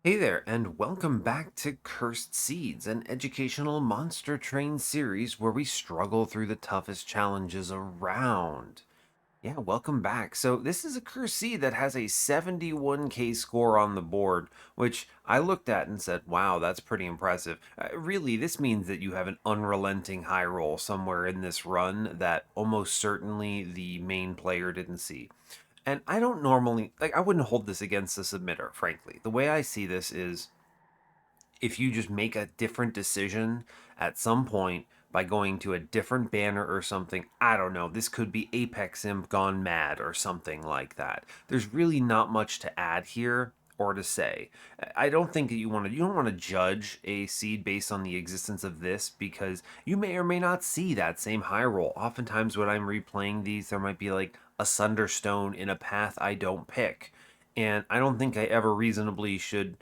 Hey there, and welcome back to Cursed Seeds, an educational monster train series where we struggle through the toughest challenges around. Yeah, welcome back. So, this is a Cursed Seed that has a 71k score on the board, which I looked at and said, wow, that's pretty impressive. Really, this means that you have an unrelenting high roll somewhere in this run that almost certainly the main player didn't see. And I don't normally, I wouldn't hold this against the submitter, frankly. The way I see this is if you just make a different decision at some point by going to a different banner or something, I don't know, this could be Apex Imp gone mad or something like that. There's really not much to add here or to say. I don't think that you don't want to judge a seed based on the existence of this because you may or may not see that same high roll. Oftentimes when I'm replaying these, there might be like a Sunderstone in a path I don't pick. And I don't think I ever reasonably should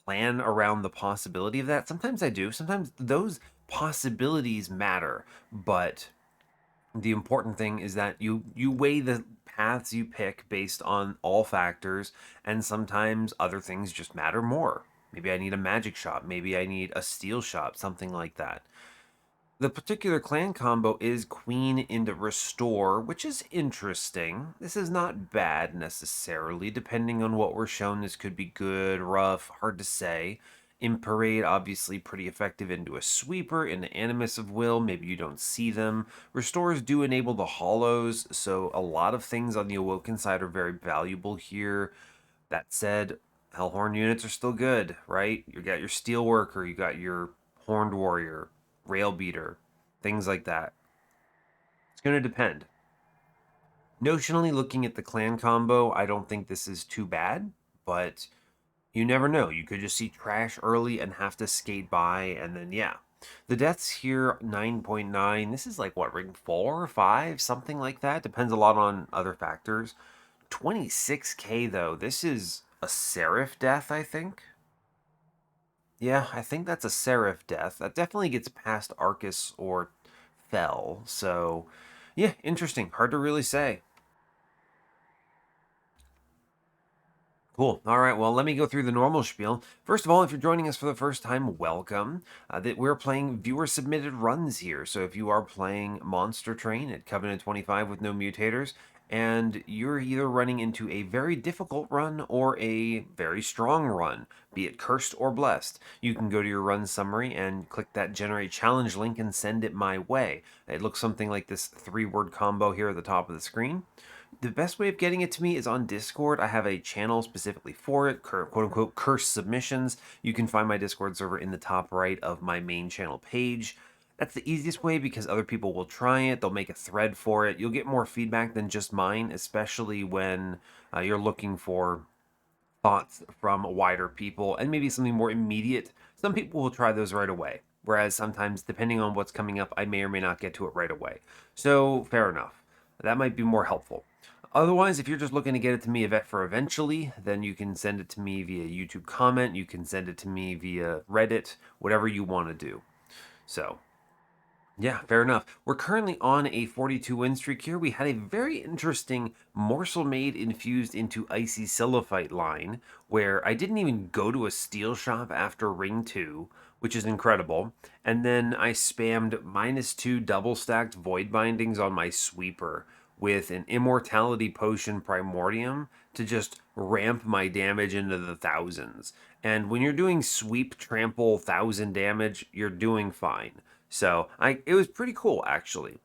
plan around the possibility of that. Sometimes I do. Sometimes those possibilities matter, but the important thing is that you weigh the paths you pick based on all factors, and sometimes other things just matter more. Maybe I need a magic shot, maybe I need a steel shot, something like that. The particular clan combo is Queen into Restore, which is interesting. This is not bad necessarily. Depending on what we're shown, this could be good, rough, hard to say. In Parade, obviously pretty effective into a Sweeper, into Animus of Will, maybe you don't see them. Restores do enable the hollows, so a lot of things on the Awoken side are very valuable here. That said, Hellhorn units are still good, right? You got your Steelworker, you got your Horned Warrior, Rail Beater, things like that. It's going to depend. Notionally, looking at the clan combo, I don't think this is too bad, but you never know. You could just see trash early and have to skate by, and then, yeah. The deaths here, 9.9. This is like, what, ring 4 or 5? Something like that. Depends a lot on other factors. 26k, though. This is a Seraph death, I think. Yeah, I think that's a Seraph death. That definitely gets past Arcus or Fell. So, yeah, interesting. Hard to really say. Cool. All right. Well, let me go through the normal spiel. First of all, if you're joining us for the first time, welcome. That we're playing viewer submitted runs here. So if you are playing Monster Train at Covenant 25 with no mutators, and you're either running into a very difficult run or a very strong run, be it cursed or blessed, you can go to your run summary and click that generate challenge link and send it my way. It looks something like this 3-word combo here at the top of the screen. The best way of getting it to me is on Discord. I have a channel specifically for it, quote unquote curse submissions. You can find my Discord server in the top right of my main channel page. That's the easiest way because other people will try it. They'll make a thread for it. You'll get more feedback than just mine, especially when you're looking for thoughts from wider people and maybe something more immediate. Some people will try those right away. Whereas sometimes, depending on what's coming up, I may or may not get to it right away. So, fair enough. That might be more helpful. Otherwise, if you're just looking to get it to me for eventually, then you can send it to me via YouTube comment. You can send it to me via Reddit, whatever you want to do. So, yeah, fair enough. We're currently on a 42 win streak here. We had a very interesting morsel made infused into icy silophyte line where I didn't even go to a steel shop after ring 2, which is incredible. And then I spammed -2 double stacked void bindings on my sweeper with an immortality potion primordium to just ramp my damage into the thousands. And when you're doing sweep trample 1000 damage, you're doing fine. So it was pretty cool actually.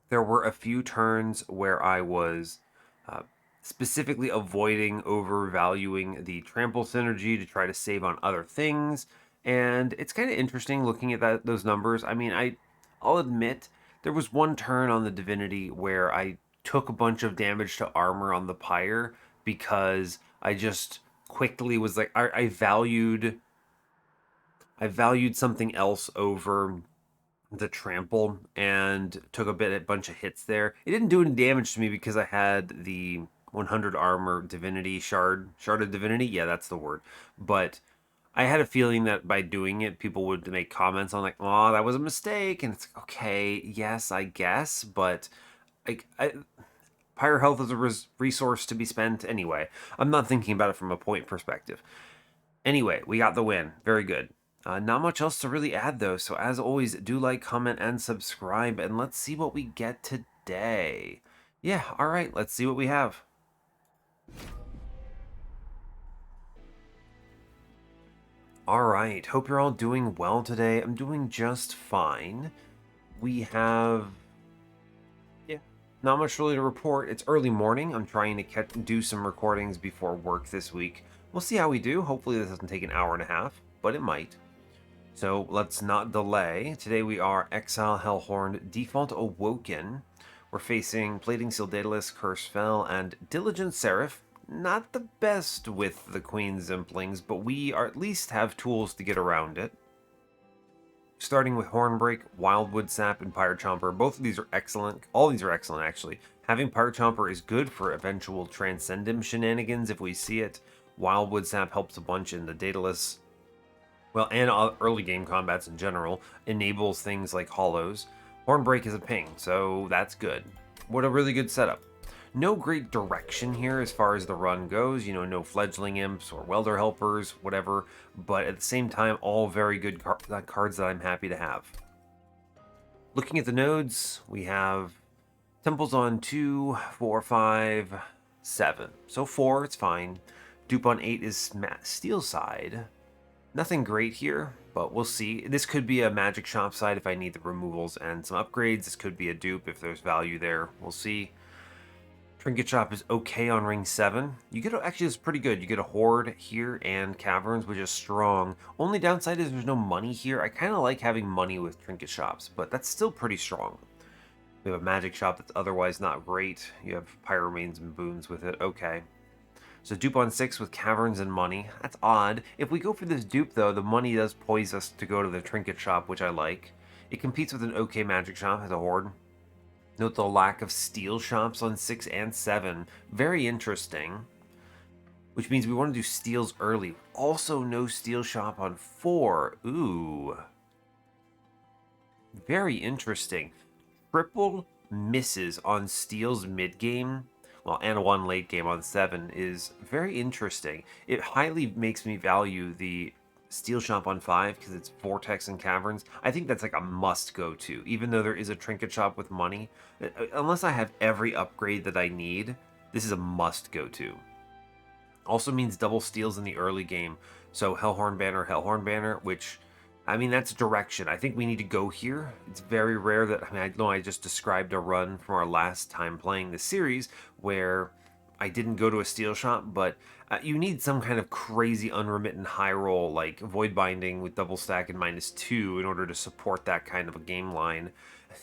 There were a few turns where I was uh, specifically avoiding overvaluing the trample synergy to try to save on other things, and it's kind of interesting looking at those numbers. I mean, I'll admit there was one turn on the Divinity where I took a bunch of damage to armor on the pyre because I just quickly was like I valued something else over the trample and took a bunch of hits there. It didn't do any damage to me because I had the 100 armor divinity shard of divinity. Yeah, that's the word. But I had a feeling that by doing it, people would make comments on like, "Oh, that was a mistake," and it's like, okay, yes, I guess, but like, pyre health is a resource to be spent anyway. I'm not thinking about it from a point perspective. Anyway, we got the win. Very good. Not much else to really add though, so as always, do like, comment, and subscribe, and let's see what we get today. Yeah, alright, let's see what we have. Alright, hope you're all doing well today. I'm doing just fine. We have... yeah, not much really to report. It's early morning. I'm trying to do some recordings before work this week. We'll see how we do. Hopefully this doesn't take an hour and a half, but it might. So let's not delay. Today we are Exile, Hellhorned, Default Awoken. We're facing Plating Seal Daedalus, Curse Fell, and Diligent Seraph. Not the best with the Queen's Implings, but we are at least have tools to get around it. Starting with Hornbreak, Wildwood Sap, and Pyre Chomper. Both of these are excellent. All these are excellent, actually. Having Pyre Chomper is good for eventual Transcendum shenanigans if we see it. Wildwood Sap helps a bunch in the Daedalus. Well, and early game combats in general. Enables things like Hollows. Hornbreak is a ping, so that's good. What a really good setup. No great direction here as far as the run goes, you know, no fledgling imps or welder helpers, whatever, but at the same time, all very good cards that I'm happy to have. Looking at the nodes, we have temples on 2, 4, 5, 7. So 4, it's fine. Dupe on 8 is steel side. Nothing great here, but we'll see. This could be a magic shop side if I need the removals and some upgrades. This could be a dupe if there's value there. We'll see. Trinket Shop is okay on ring 7. You get actually, it's pretty good. You get a Horde here and Caverns, which is strong. Only downside is there's no money here. I kind of like having money with Trinket Shops, but that's still pretty strong. We have a Magic Shop that's otherwise not great. You have Pyramanes and Boons with it. Okay. So dupe on 6 with Caverns and money. That's odd. If we go for this dupe, though, the money does poise us to go to the Trinket Shop, which I like. It competes with an okay Magic Shop as a Horde. Note the lack of steel shops on 6 and 7. Very interesting. Which means we want to do steels early. Also no steel shop on 4. Ooh. Very interesting. Triple misses on steels mid-game. Well, and 1 late game on 7 is very interesting. It highly makes me value the Steel Shop on 5 because it's Vortex and Caverns. I think that's like a must go to, even though there is a Trinket Shop with money. Unless I have every upgrade that I need, this is a must go to. Also means double steals in the early game. So Hellhorn Banner, which, I mean, that's direction. I think we need to go here. It's very rare that, I mean, I know I just described a run from our last time playing the series where I didn't go to a steel shop, but you need some kind of crazy unremittent high roll like Void Binding with double stack and -2 in order to support that kind of a game line.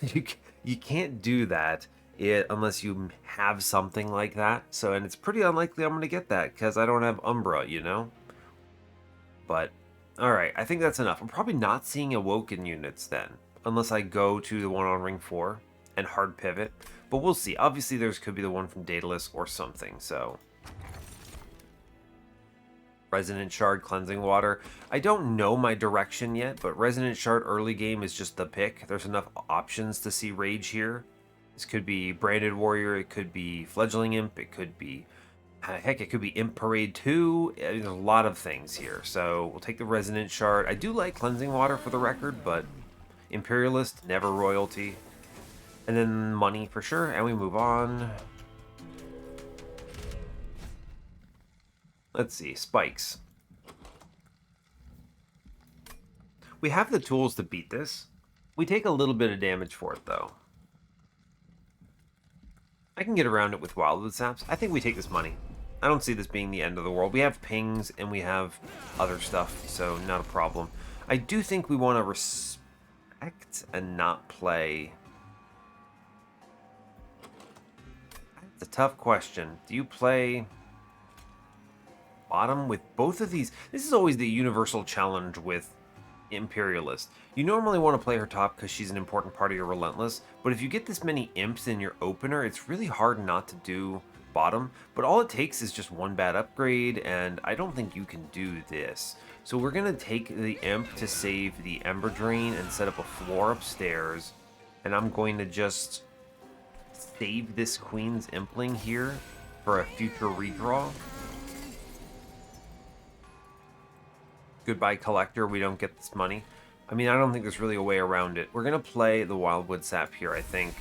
You can't do that unless you have something like that. So, and it's pretty unlikely I'm going to get that because I don't have Umbra, you know? But, alright, I think that's enough. I'm probably not seeing Awoken units then, unless I go to the one on ring 4 and hard pivot. But we'll see. Obviously, could be the one from Daedalus or something, so... Resonant Shard, Cleansing Water. I don't know my direction yet, but Resonant Shard early game is just the pick. There's enough options to see Rage here. This could be Branded Warrior, it could be Fledgling Imp, it could be... heck, it could be Imp Parade 2. There's a lot of things here, so we'll take the Resonant Shard. I do like Cleansing Water for the record, but Imperialist, never royalty. And then money for sure, and we move on. Let's see, spikes. We have the tools to beat this. We take a little bit of damage for it, though. I can get around it with Wildwood Saps. I think we take this money. I don't see this being the end of the world. We have pings, and we have other stuff, so not a problem. I do think we want to respect and not play... It's a tough question. Do you play bottom with both of these? This is always the universal challenge with Imperialist. You normally want to play her top because she's an important part of your Relentless, but if you get this many imps in your opener, it's really hard not to do bottom. But all it takes is just one bad upgrade, and I don't think you can do this. So we're going to take the imp to save the Ember Drain and set up a floor upstairs, and I'm going to just... save this Queen's Impling here for a future redraw. goodbye collector, we don't get this money. I mean, I don't think there's really a way around it. We're going to play the Wildwood Sap here, I think.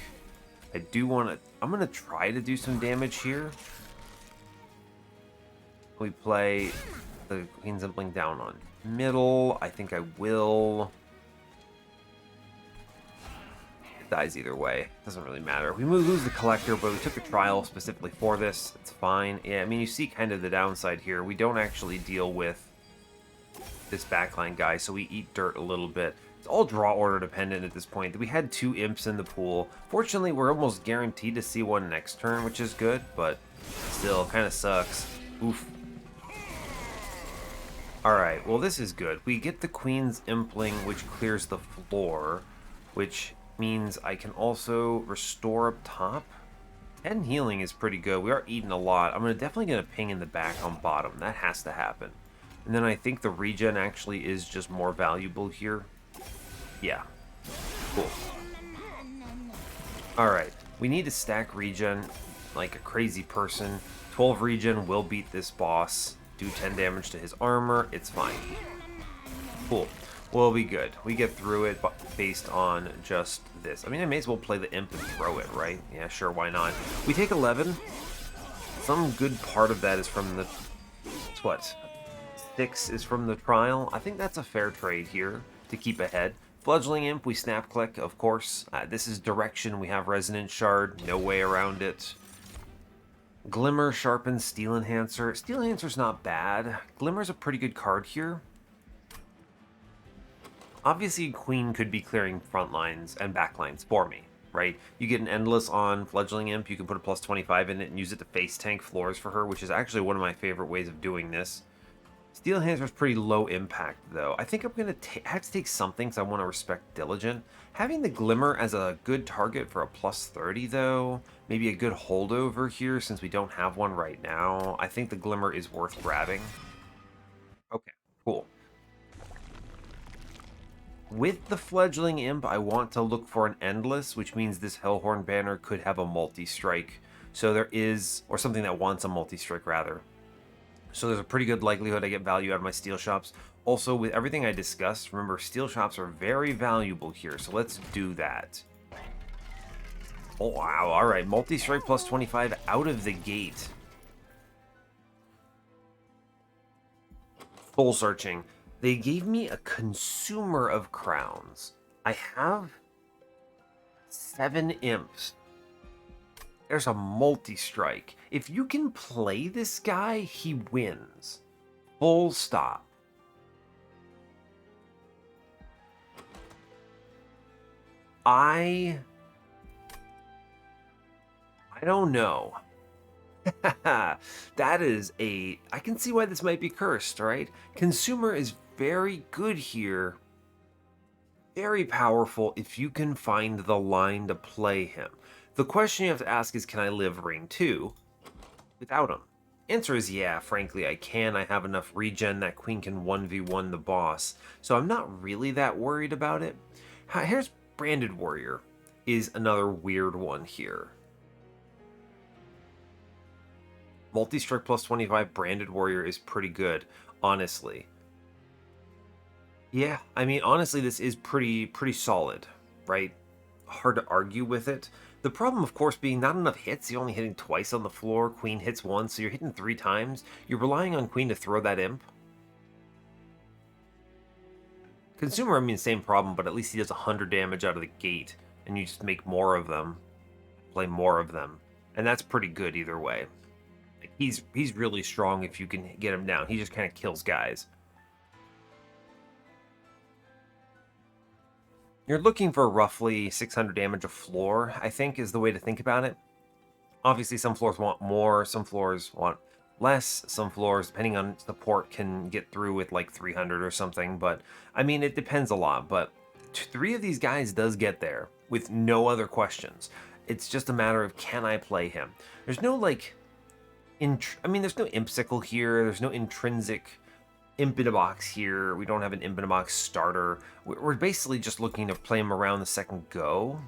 I do want to... I'm going to try to do some damage here. We play the Queen's Impling down on middle. I think I will... It dies either way. Doesn't really matter. We lose the collector, but we took a trial specifically for this. It's fine. Yeah, I mean, you see kind of the downside here. We don't actually deal with this backline guy, so we eat dirt a little bit. It's all draw order dependent at this point. We had 2 imps in the pool. Fortunately, we're almost guaranteed to see one next turn, which is good, but still kind of sucks. Oof. Alright, well this is good. We get the Queen's Impling, which clears the floor, which means I can also restore up top. 10 healing is pretty good. We are eating a lot. I'm definitely going to ping in the back on bottom. That has to happen. And then I think the regen actually is just more valuable here. Yeah. Cool. Alright. We need to stack regen like a crazy person. 12 regen will beat this boss. Do 10 damage to his armor. It's fine. Cool. We'll be good. We get through it based on just this. I mean, I may as well play the imp and throw it, right? Yeah, sure, why not? We take 11. Some good part of that is from the... What? 6 is from the trial. I think that's a fair trade here to keep ahead. Fledgling Imp, we snap click, of course. This is direction. We have Resonant Shard. No way around it. Glimmer sharpens Steel Enhancer. Steel Enhancer's not bad. Glimmer's a pretty good card here. Obviously, Queen could be clearing front lines and back lines for me, right? You get an Endless on Fledgling Imp. You can put a plus 25 in it and use it to face tank floors for her, which is actually one of my favorite ways of doing this. Steel Enhancer is pretty low impact, though. I think I'm going to have to take something because I want to respect Diligent. Having the Glimmer as a good target for a plus 30, though, maybe a good holdover here since we don't have one right now. I think the Glimmer is worth grabbing. Okay, cool. With the Fledgling Imp, I want to look for an Endless, which means this Hellhorned banner could have a multi-strike. So there is, or something that wants a multi-strike, rather. So there's a pretty good likelihood I get value out of my steel shops. Also, with everything I discussed, remember, steel shops are very valuable here, so let's do that. Oh, wow. All right, multi-strike plus 25 out of the gate. Soul searching. They gave me a consumer of crowns. I have 7 imps. There's a multi-strike. If you can play this guy, he wins. Full stop. I don't know. That is a... I can see why this might be cursed, right? Consumer is very good here. Very powerful if you can find the line to play him. The question you have to ask is, can I live Ring 2 without him? Answer is yeah, frankly I can. I have enough regen that Queen can 1v1 the boss. So I'm not really that worried about it. Here's Branded Warrior is another weird one here. Multi-strike plus 25 Branded Warrior is pretty good, honestly. Yeah, I mean, honestly, this is pretty solid, right? Hard to argue with it. The problem, of course, being not enough hits. You're only hitting twice on the floor. Queen hits once, so you're hitting 3 times. You're relying on Queen to throw that imp. Consumer, I mean, same problem, but at least he does 100 damage out of the gate, and you just make more of them, play more of them, and that's pretty good either way. He's really strong if you can get him down. He just kind of kills guys. You're looking for roughly 600 damage a floor, I think, is the way to think about it. Obviously, some floors want more, some floors want less, some floors, depending on support, can get through with like 300 or something, but I mean, it depends a lot, but 3 of these guys does get there with no other questions. It's just a matter of, can I play him? There's no, like, I mean, there's no Impsicle here, there's no intrinsic Imp in a box here. We don't have an Imp in a box starter. We're basically just looking to play him around the second go.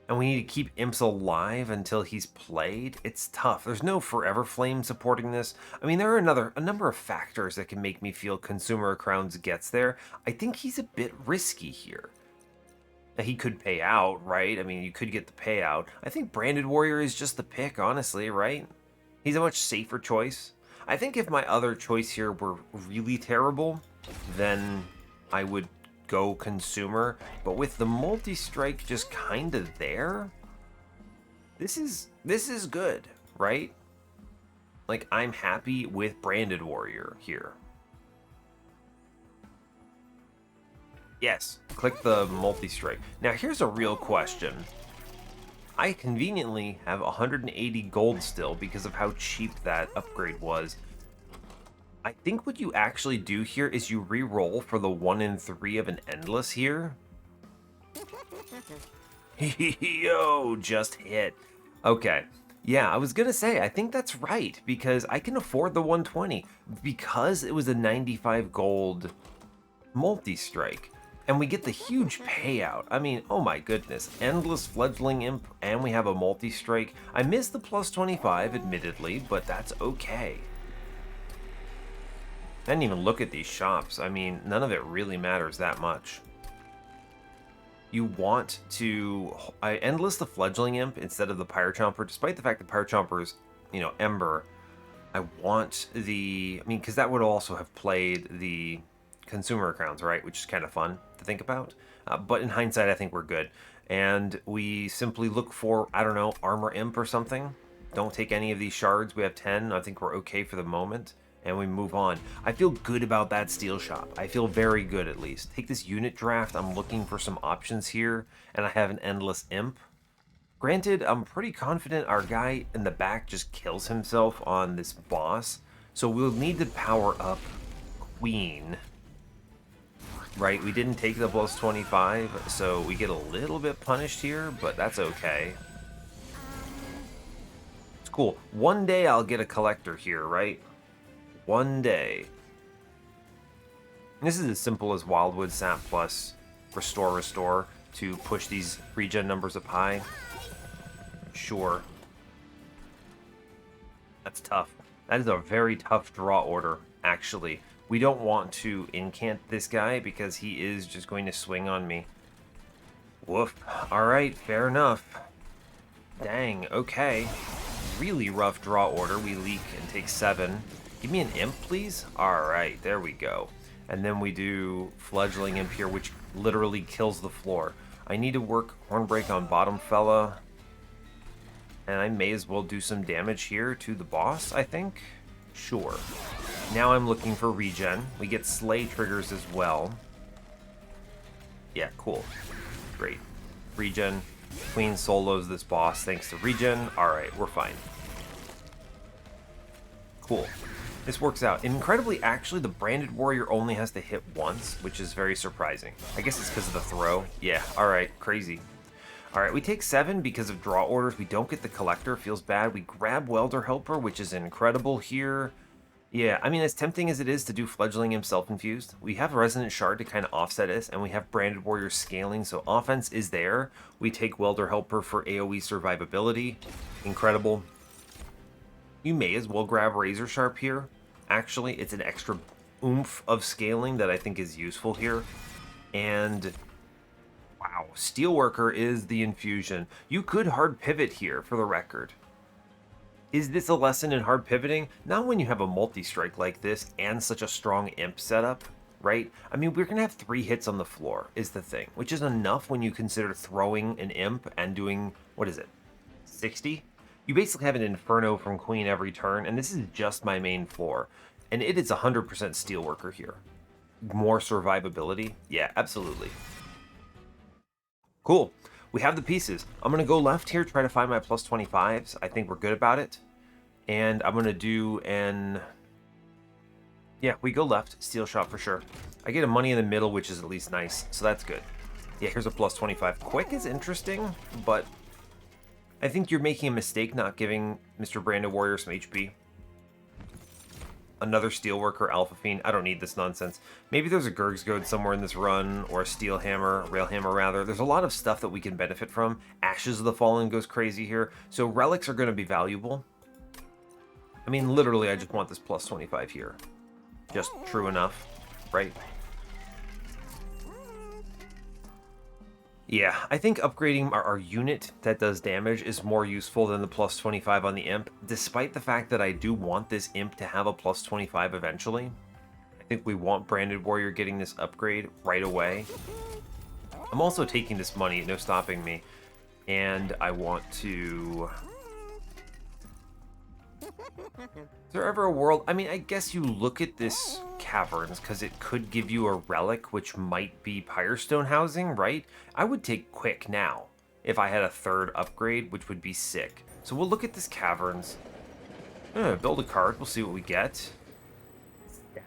and we need to keep imps alive until he's played. It's tough. There's no Forever Flame supporting this. I mean, there are a number of factors that can make me feel Consumer of Crowns gets there. I think he's a bit risky here. He could pay out, right? I mean, you could get the payout. I think Branded Warrior is just the pick, honestly, right? He's a much safer choice. I think if my other choice here were really terrible, then I would go Consumer. But with the multi-strike just kind of there, this is good, right? Like, I'm happy with Branded Warrior here. Yes, click the multi-strike. Now here's a real question. I conveniently have 180 gold still because of how cheap that upgrade was. I think what you actually do here is you re-roll for the 1 in 3 of an endless here. Yo, just hit. Okay. Yeah, I was gonna say, I think that's right, because I can afford the 120, because it was a 95 gold multi-strike. And we get the huge payout. I mean, oh my goodness. Endless Fledgling Imp, and we have a multi-strike. I missed the plus 25, admittedly, but that's okay. I didn't even look at these shops. I mean, none of it really matters that much. You want to... I endless the Fledgling Imp instead of the Pyre Chomper, despite the fact that Pyre Chomper is, you know, Ember. I want the... I mean, because that would also have played the Consumer Crowns, right? Which is kind of fun to think about. But in hindsight, I think we're good. And we simply look for, I don't know, Armor Imp or something. Don't take any of these shards. We have 10. I think we're okay for the moment. And we move on. I feel good about that steel shop. I feel very good, at least. Take this unit draft. I'm looking for some options here. And I have an Endless Imp. Granted, I'm pretty confident our guy in the back just kills himself on this boss. So we'll need to power up Queen. Right, we didn't take the plus 25, so we get a little bit punished here, but that's okay. It's cool. One day I'll get a collector here, right? One day. This is as simple as Wildwood Sap plus Restore to push these regen numbers up high. Sure. That's tough. That is a very tough draw order, actually. We don't want to incant this guy because he is just going to swing on me. Woof. Alright, fair enough. Dang, okay. Really rough draw order. We leak and take 7. Give me an imp, please? Alright, there we go. And then we do Fledgling Imp here, which literally kills the floor. I need to work Hornbreak on bottom fella. And I may as well do some damage here to the boss, I think. Sure. Now I'm looking for regen. We get slay triggers as well. Yeah, cool. Great. Regen. Queen solos this boss thanks to regen. Alright, we're fine. Cool. This works out. Incredibly, actually, the Branded Warrior only has to hit once, which is very surprising. I guess it's because of the throw. Yeah, alright, crazy. Alright, we take 7 because of draw orders. We don't get the Collector, feels bad. We grab Welder Helper, which is incredible here. Yeah, I mean, as tempting as it is to do Fledgling Imp self-infused, we have Resonant Shard to kind of offset us, and we have Branded Warrior scaling, so offense is there. We take Welder Helper for AoE survivability. Incredible. You may as well grab Razor Sharp here. Actually, it's an extra oomph of scaling that I think is useful here. And wow, Steelworker is the infusion. You could hard pivot here, for the record. Is this a lesson in hard pivoting? Not when you have a multi-strike like this and such a strong imp setup, right? I mean, we're going to have 3 hits on the floor, is the thing, which is enough when you consider throwing an imp and doing, what is it, 60? You basically have an Inferno from Queen every turn, and this is just my main floor. And it is 100% Steelworker here. More survivability? Yeah, absolutely. Cool. We have the pieces. I'm going to go left here, try to find my plus 25s. I think we're good about it. And I'm going to do an... Yeah, we go left. Steel shot for sure. I get a money in the middle, which is at least nice. So that's good. Yeah, here's a plus 25. Quick is interesting, but I think you're making a mistake not giving Mr. Branded Warrior some HP. another Steelworker Alpha Fiend. I don't need this nonsense. Maybe there's a Gurg's Goad somewhere in this run, or a Steel Hammer, Rail Hammer rather. There's a lot of stuff that we can benefit from. Ashes of the Fallen goes crazy here. So relics are going to be valuable. I mean, literally, I just want this plus 25 here. Just true enough, right? Yeah, I think upgrading our unit that does damage is more useful than the plus 25 on the Imp, despite the fact that I do want this Imp to have a plus 25 eventually. I think we want Branded Warrior getting this upgrade right away. I'm also taking this money, no stopping me, and I want to... Is there ever a world... I mean, I guess you look at this Caverns, because it could give you a relic, which might be Pyrestone housing, right? I would take Quick now, if I had a third upgrade, which would be sick. So we'll look at this Caverns. Build a card, we'll see what we get. Stab.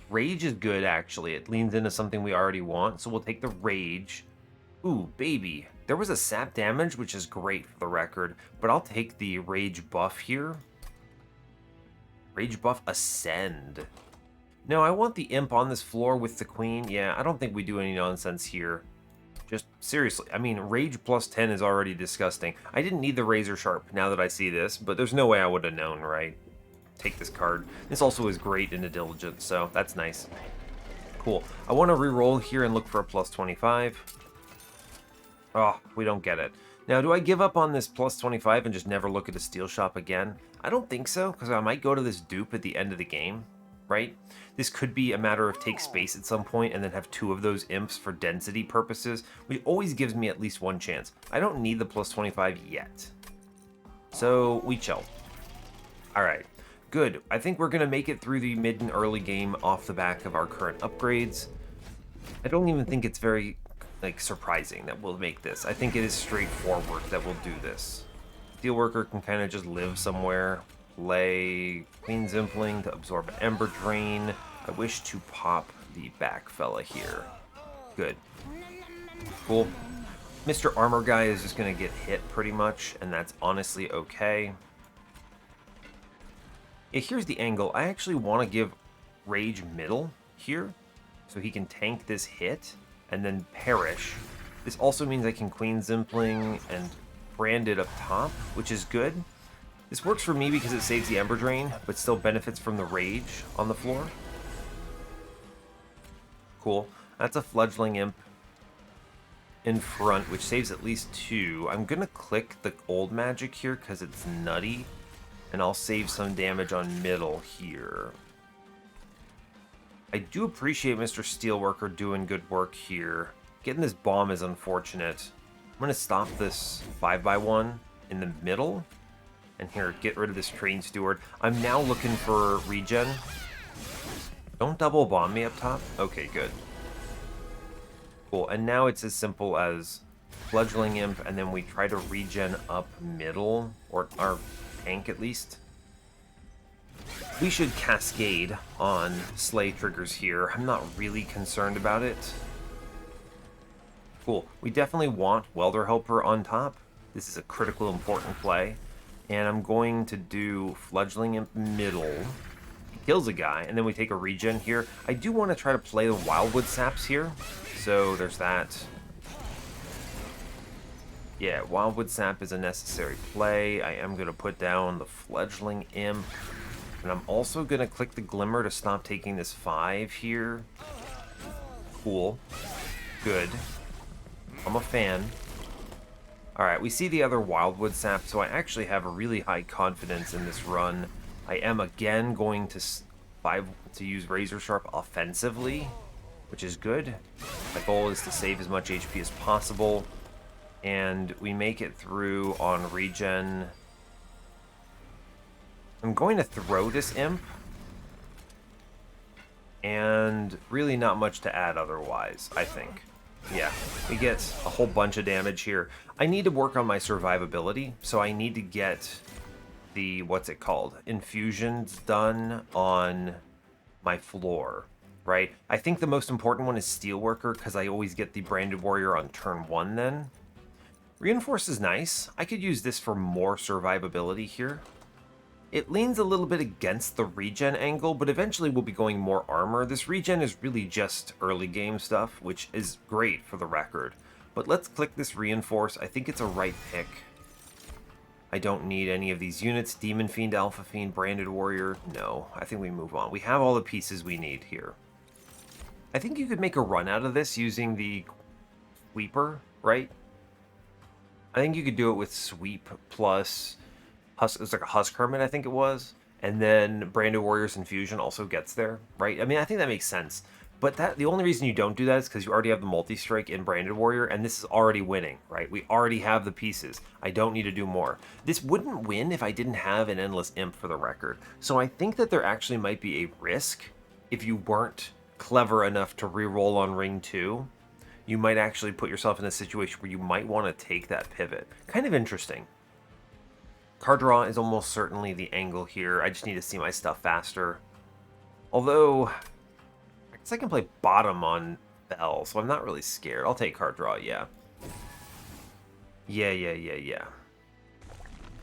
Rage is good, actually. It leans into something we already want, so we'll take the Rage. Ooh, baby. There was a sap damage, which is great for the record, but I'll take the Rage buff here. Rage buff Ascend. No, I want the Imp on this floor with the Queen. Yeah, I don't think we do any nonsense here. Just seriously, I mean, Rage plus 10 is already disgusting. I didn't need the Razor Sharp now that I see this, but there's no way I would have known, right? Take this card. This also is great in a Diligence, so that's nice. Cool. I want to reroll here and look for a plus 25. Oh, we don't get it. Now, do I give up on this plus 25 and just never look at a steel shop again? I don't think so, because I might go to this dupe at the end of the game, right? This could be a matter of take space at some point and then have two of those imps for density purposes, which always gives me at least one chance. I don't need the plus 25 yet. So, we chill. Alright, good. I think we're going to make it through the mid and early game off the back of our current upgrades. I don't even think it's very... surprising that we'll make this. I think it is straightforward that we'll do this. Steelworker can kind of just live somewhere. Play Queen's Impling to absorb Ember Drain. I wish to pop the back fella here. Good. Cool. Mr. Armor Guy is just going to get hit pretty much, and that's honestly okay. Yeah, here's the angle. I actually want to give Rage middle here, so he can tank this hit and then perish. This also means I can Queen's Impling and brand it up top, which is good. This works for me because it saves the Ember Drain, but still benefits from the Rage on the floor. Cool. That's a Fledgling Imp in front, which saves at least 2. I'm going to click the old magic here because it's nutty, and I'll save some damage on middle here. I do appreciate Mr. Steelworker doing good work here. Getting this bomb is unfortunate. I'm going to stop this 5x1 in the middle. And here, get rid of this Train Steward. I'm now looking for regen. Don't double bomb me up top. Okay, good. Cool, and now it's as simple as Fledgling Imp, and then we try to regen up middle, or our tank at least. We should Cascade on Slay triggers here. I'm not really concerned about it. Cool. We definitely want Welder Helper on top. This is a critical important play. And I'm going to do Fledgling Imp middle. He kills a guy, and then we take a regen here. I do want to try to play the Wildwood Saps here. So there's that. Yeah, Wildwood Sap is a necessary play. I am going to put down the Fledgling Imp. And I'm also going to click the Glimmer to stop taking this 5 here. Cool. Good. I'm a fan. Alright, we see the other Wildwood Sap, so I actually have a really high confidence in this run. I am again going to use Razor Sharp offensively, which is good. My goal is to save as much HP as possible. And we make it through on regen. I'm going to throw this Imp. And really not much to add otherwise, I think. Yeah, we get a whole bunch of damage here. I need to work on my survivability, so I need to get the, what's it called, infusions done on my floor, right? I think the most important one is Steelworker, because I always get the Branded Warrior on turn 1 then. Reinforce is nice. I could use this for more survivability here. It leans a little bit against the regen angle, but eventually we'll be going more armor. This regen is really just early game stuff, which is great for the record. But let's click this reinforce. I think it's a right pick. I don't need any of these units. Demon Fiend, Alpha Fiend, Branded Warrior. No, I think we move on. We have all the pieces we need here. I think you could make a run out of this using the Sweeper, right? I think you could do it with Sweep plus... it was like a Husk Hermit, I think it was. And then Branded Warrior's Infusion also gets there, right? I mean, I think that makes sense. But the only reason you don't do that is because you already have the multi-strike in Branded Warrior, and this is already winning, right? We already have the pieces. I don't need to do more. This wouldn't win if I didn't have an Endless Imp for the record. So I think that there actually might be a risk if you weren't clever enough to reroll on Ring 2. You might actually put yourself in a situation where you might want to take that pivot. Kind of interesting. Card draw is almost certainly the angle here. I just need to see my stuff faster. Although, I guess I can play bottom on Bell, so I'm not really scared. I'll take card draw, yeah. Yeah.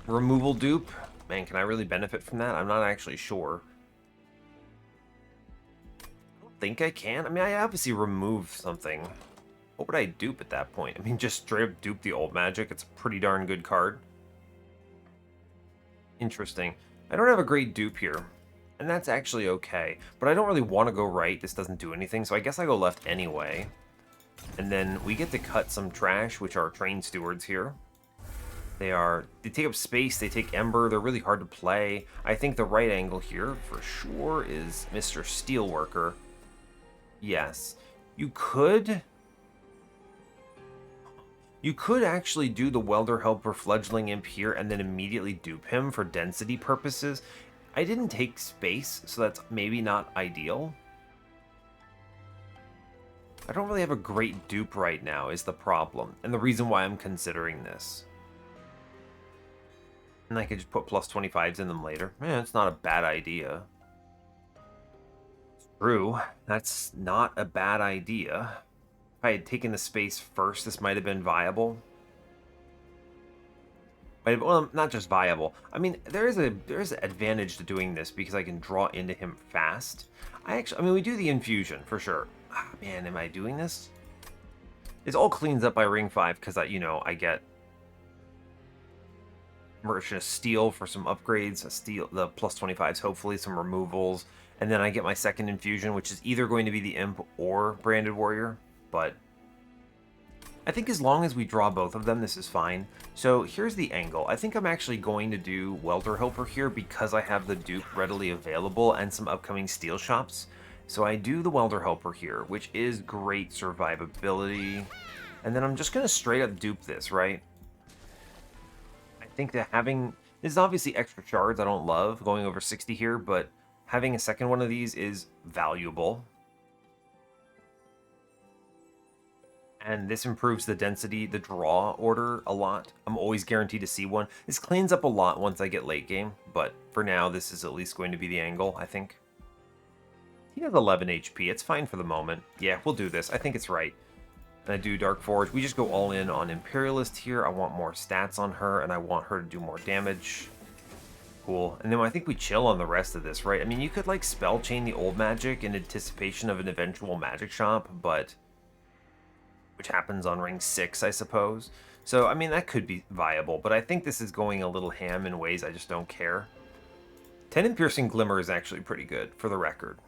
Removal dupe. Man, can I really benefit from that? I'm not actually sure. I don't think I can. I mean, I obviously remove something. What would I dupe at that point? I mean, just straight up dupe the old magic. It's a pretty darn good card. Interesting. I don't have a great dupe here, and that's actually okay. But I don't really want to go right. This doesn't do anything, so I guess I go left anyway. And then we get to cut some trash, which are Train Stewards here. They take up space, they take Ember, they're really hard to play. I think the right angle here, for sure, is Mr. Steelworker. Yes. You could actually do the Welder Helper Fledgling Imp here and then immediately dupe him for density purposes. I didn't take space, so that's maybe not ideal. I don't really have a great dupe right now is the problem, and the reason why I'm considering this. And I could just put plus 25s in them later. It's not a bad idea. It's true, that's not a bad idea. If I had taken the space first, this might have been viable. Well, not just viable. I mean, there is an advantage to doing this because I can draw into him fast. I mean, we do the infusion for sure. Man, am I doing this? It all cleans up by ring 5 because I get Merchant of Steel for some upgrades, the plus 25s, hopefully some removals, and then I get my second infusion, which is either going to be the Imp or Branded Warrior. But I think as long as we draw both of them, this is fine. So here's the angle. I think I'm actually going to do Welder Helper here because I have the dupe readily available and some upcoming steel shops. So I do the Welder Helper here, which is great survivability. And then I'm just going to straight up dupe this, right? I think that this is obviously extra shards I don't love, going over 60 here, but having a second one of these is valuable. And this improves the density, the draw order a lot. I'm always guaranteed to see one. This cleans up a lot once I get late game, but for now, this is at least going to be the angle, I think. He has 11 HP. It's fine for the moment. Yeah, we'll do this. I think it's right. And I do Dark Forge. We just go all in on Imperialist here. I want more stats on her, and I want her to do more damage. Cool. And then I think we chill on the rest of this, right? I mean, you could, like, spell chain the old magic in anticipation of an eventual magic shop, but which happens on ring 6, I suppose. So, I mean, that could be viable, but I think this is going a little ham in ways I just don't care. 10 and Piercing Glimmer is actually pretty good, for the record.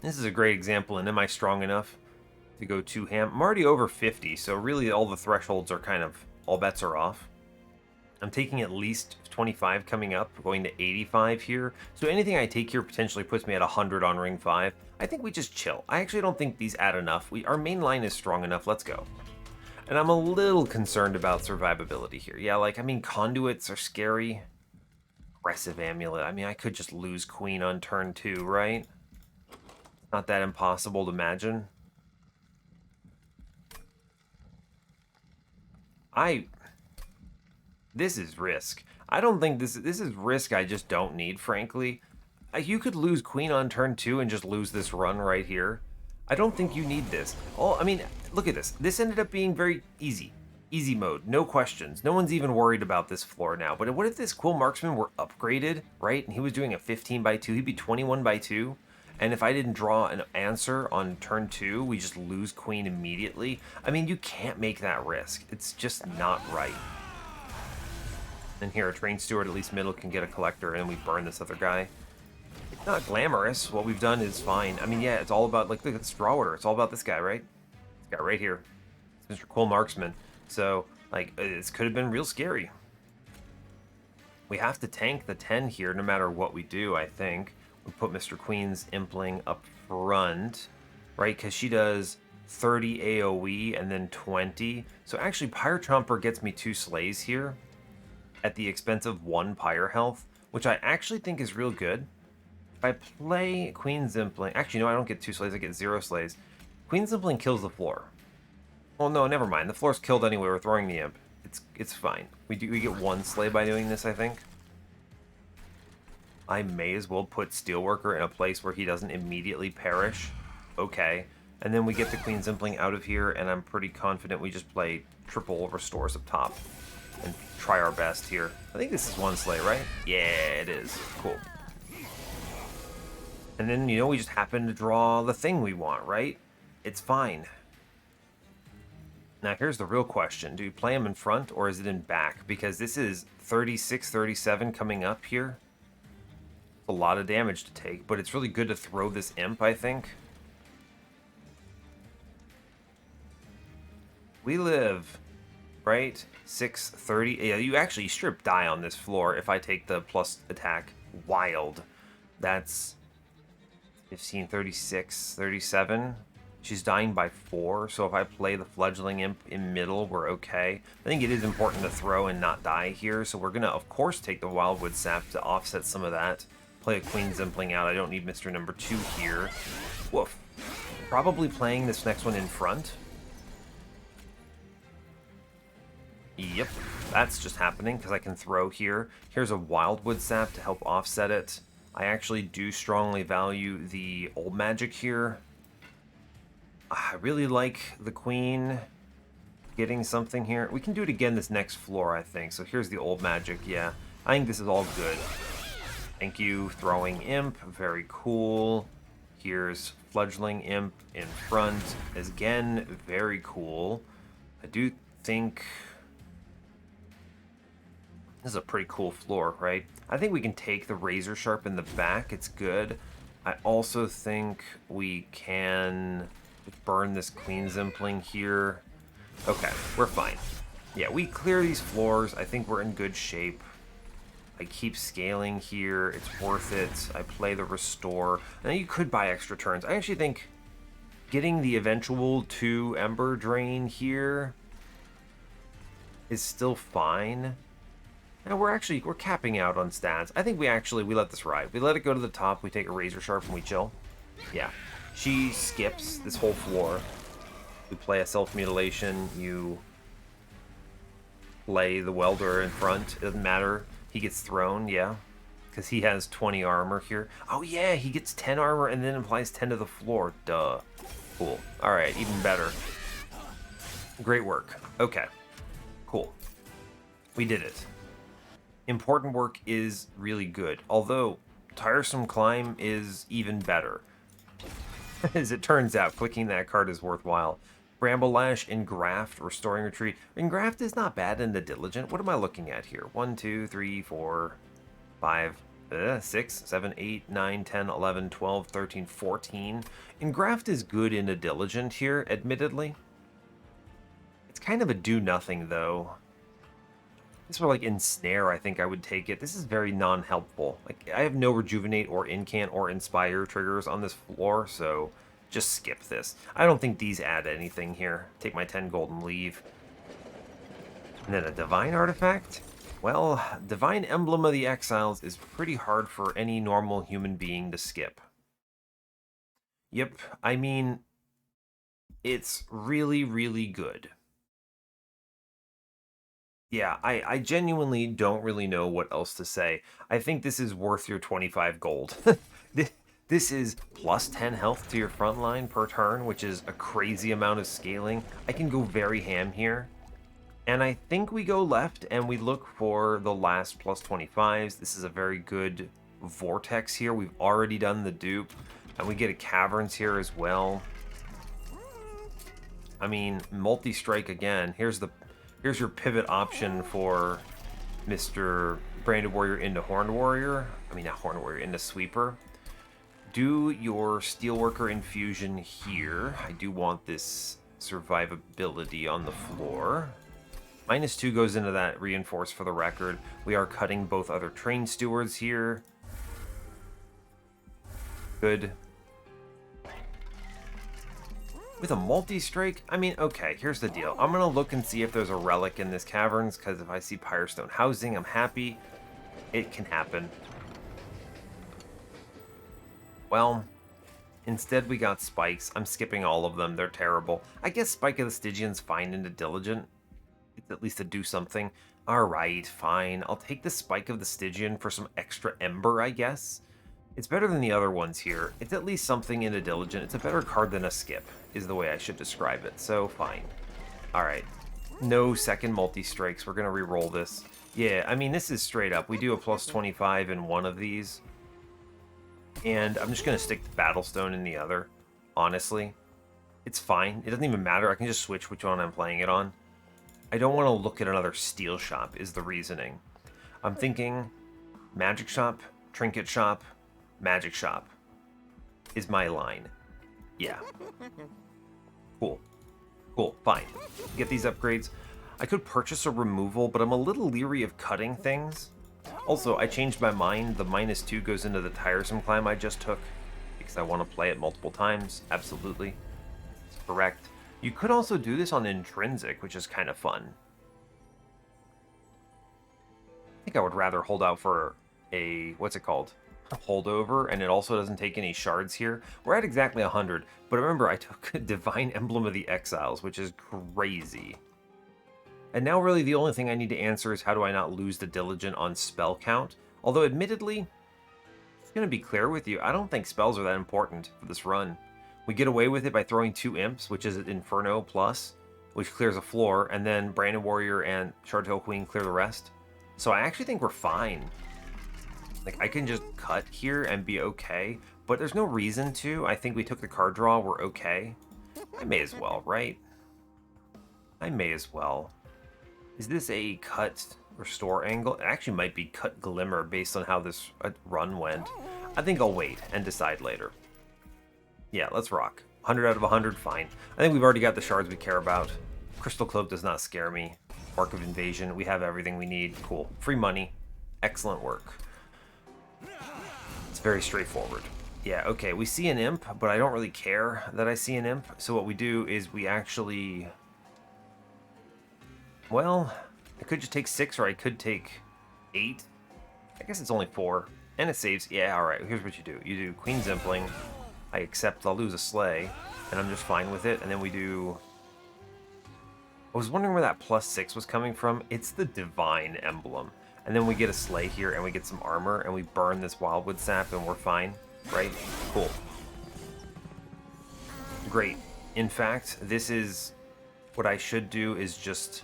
This is a great example, and am I strong enough to go 2 ham? I'm already over 50, so really all the thresholds are kind of, all bets are off. I'm taking at least 25 coming up, going to 85 here. So anything I take here potentially puts me at 100 on ring 5. I think we just chill. I actually don't think these add enough. Our main line is strong enough. Let's go. And I'm a little concerned about survivability here. Yeah, like, I mean, conduits are scary. Aggressive Amulet. I mean, I could just lose Queen on turn 2, right? Not that impossible to imagine. This is risk. I don't think this is risk I just don't need, frankly. You could lose Queen on turn 2 and just lose this run right here. I don't think you need this. Oh, I mean, look at this. This ended up being very easy. Easy mode, no questions. No one's even worried about this floor now. But what if this Quill Marksman were upgraded, right? And he was doing a 15 by 2. He'd be 21 by 2. And if I didn't draw an answer on turn 2, we just lose Queen immediately. I mean, you can't make that risk. It's just not right. And here, a Train Steward, at least middle, can get a Collector, and we burn this other guy. It's not glamorous. What we've done is fine. I mean, yeah, it's all about, like, look at the Straw Order. It's all about this guy, right? This guy right here. It's Mr. Quill Marksman. So, like, this could have been real scary. We have to tank the 10 here no matter what we do, I think. We put Mr. Queen's Impling up front, right? Because she does 30 AoE and then 20. So actually, Pyre Tromper gets me 2 Slays here at the expense of 1 Pyre health, which I actually think is real good. If I play Queen's Impling... Actually, no, I don't get 2 Slays. I get 0 Slays. Queen's Impling kills the floor. Well, no, never mind. The floor's killed anyway. We're throwing the imp. It's fine. We get 1 slay by doing this, I think. I may as well put Steelworker in a place where he doesn't immediately perish. Okay. And then we get the Queen's Impling out of here, and I'm pretty confident we just play triple restores up top and try our best here. I think this is 1 slay, right? Yeah, it is. Cool. And then, you know, we just happen to draw the thing we want, right? It's fine. Now, here's the real question. Do you play him in front or is it in back? Because this is 36, 37 coming up here. A lot of damage to take, but it's really good to throw this imp, I think. We live, right? 630. Yeah, you actually strip die on this floor if I take the plus attack wild. That's 15, 36, 37. She's dying by 4, so if I play the Fledgling Imp in middle, we're okay. I think it is important to throw and not die here, so we're going to, of course, take the Wildwood Sap to offset some of that. Play a Queen's Impling out. I don't need Mr. Number 2 here. Woof. Probably playing this next one in front. Yep, that's just happening because I can throw here. Here's a Wildwood Sap to help offset it. I actually do strongly value the Old Magic here. I really like the Queen getting something here. We can do it again this next floor, I think. So here's the Old Magic, yeah. I think this is all good. Thank you, Throwing Imp, very cool. Here's Fledgling Imp in front, is again, very cool. I do think this is a pretty cool floor, right? I think we can take the Razor Sharp in the back, it's good. I also think we can burn this Queen's Impling here. Okay, we're fine. Yeah, we clear these floors. I think we're in good shape. I keep scaling here. It's worth it. I play the Restore. Now you could buy extra turns. I actually think getting the eventual 2 Ember Drain here is still fine. Now we're capping out on stats. I think we let this ride. We let it go to the top. We take a Razor Sharp and we chill. Yeah. She skips this whole floor. We play a Self-Mutilation. You play the Welder in front. It doesn't matter. He gets thrown, yeah. Because he has 20 armor here. Oh, yeah, he gets 10 armor and then applies 10 to the floor. Duh. Cool. All right, even better. Great work. Okay. Cool. We did it. Important work is really good. Although, Tiresome Climb is even better. As it turns out, clicking that card is worthwhile. Bramble Lash, Engraft, Restoring Retreat. Engraft is not bad in the Diligent. What am I looking at here? 1, 2, 3, 4, 5, 6, 7, 8, 9, 10, 11, 12, 13, 14. Engraft is good in a Diligent here, admittedly. It's kind of a do-nothing, though. This were like Ensnare, I think I would take it. This is very non-helpful. Like, I have no Rejuvenate or Incant or Inspire triggers on this floor, so just skip this. I don't think these add anything here. Take my 10 gold and leave. And then a Divine Artifact? Well, Divine Emblem of the Exiles is pretty hard for any normal human being to skip. Yep, I mean, it's really, really good. Yeah, I genuinely don't really know what else to say. I think this is worth your 25 gold. This is plus 10 health to your front line per turn, which is a crazy amount of scaling. I can go very ham here. And I think we go left and we look for the last plus 25s. This is a very good vortex here. We've already done the dupe. And we get a caverns here as well. I mean, multi-strike again. Here's your pivot option for Mr. Branded Warrior into Horned Warrior. I mean, not Horned Warrior, into Sweeper. Do your Steelworker infusion here. I do want this survivability on the floor. -2 goes into that reinforce for the record. We are cutting both other train stewards here. Good. With a multi-strike? I mean, okay, here's the deal. I'm going to look and see if there's a relic in this caverns, because if I see Pyrestone housing, I'm happy. It can happen. Well, instead we got spikes. I'm skipping all of them. They're terrible. I guess Spike of the Stygian's fine into Diligent. It's at least to do something. Alright, fine. I'll take the Spike of the Stygian for some extra Ember, I guess. It's better than the other ones here. It's at least something into Diligent. It's a better card than a skip, is the way I should describe it. So, fine. Alright. No second multi-strikes. We're going to re-roll this. Yeah, I mean, this is straight up. We do a plus 25 in one of these. And I'm just going to stick the Battlestone in the other, honestly. It's fine. It doesn't even matter. I can just switch which one I'm playing it on. I don't want to look at another Steel Shop, is the reasoning. I'm thinking Magic Shop, Trinket Shop, Magic Shop is my line. Yeah. Cool. Cool, fine. Get these upgrades. I could purchase a removal, but I'm a little leery of cutting things. Also, I changed my mind. The -2 goes into the tiresome climb I just took because I want to play it multiple times. Absolutely. That's correct. You could also do this on Intrinsic, which is kind of fun. I think I would rather hold out for a, what's it called? Holdover, and it also doesn't take any shards here. We're at exactly 100, but remember I took a Divine Emblem of the Exiles, which is crazy. And now really the only thing I need to answer is how do I not lose the Diligent on spell count? Although admittedly, I'm going to be clear with you, I don't think spells are that important for this run. We get away with it by throwing 2 Imps, which is Inferno plus, which clears a floor, and then Branded Warrior and Shardtail Queen clear the rest. So I actually think we're fine. Like, I can just cut here and be okay, but there's no reason to. I think we took the card draw, we're okay. I may as well, right? I may as well. Is this a cut restore angle? It actually might be cut glimmer based on how this run went. I think I'll wait and decide later. Yeah, let's rock. 100 out of 100, fine. I think we've already got the shards we care about. Crystal Cloak does not scare me. Mark of Invasion, we have everything we need. Cool. Free money. Excellent work. It's very straightforward. Yeah, okay, we see an imp, but I don't really care that I see an imp. So what we do is we actually... Well, I could just take 6 or I could take 8. I guess it's only 4. And it saves. Yeah, alright, here's what you do. You do Queen Zimpling. I accept I'll lose a Slay, and I'm just fine with it. And then we do... I was wondering where that +6 was coming from. It's the Divine Emblem. And then we get a Slay here, and we get some armor, and we burn this Wildwood Sap, and we're fine, right? Cool. Great. In fact, this is... What I should do is just...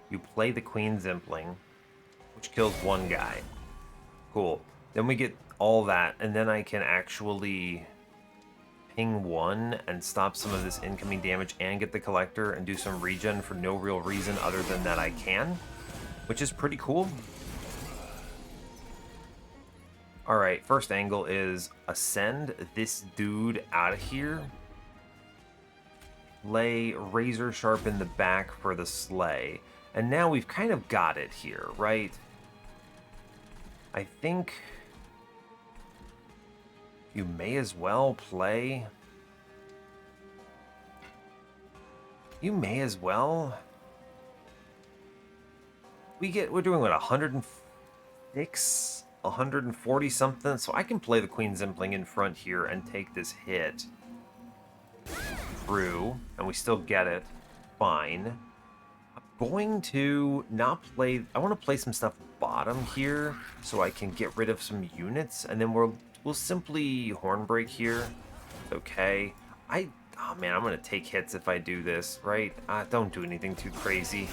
You play the Queen Zimpling, which kills 1 guy. Cool. Then we get all that, and then I can actually ping 1 and stop some of this incoming damage and get the Collector and do some regen for no real reason other than that I can, which is pretty cool. Alright, first angle is ascend this dude out of here. Lay Razor Sharp in the back for the Slay. And now we've kind of got it here, right? I think you may as well play... You may as well... We're doing what, 106? 140 something? So I can play the Queen Zimpling in front here and take this hit through, and we still get it. Fine. Going to not play... I want to play some stuff bottom here so I can get rid of some units, and then we'll simply Hornbreak here. Okay. Oh man, I'm gonna take hits if I do this, right? Don't do anything too crazy.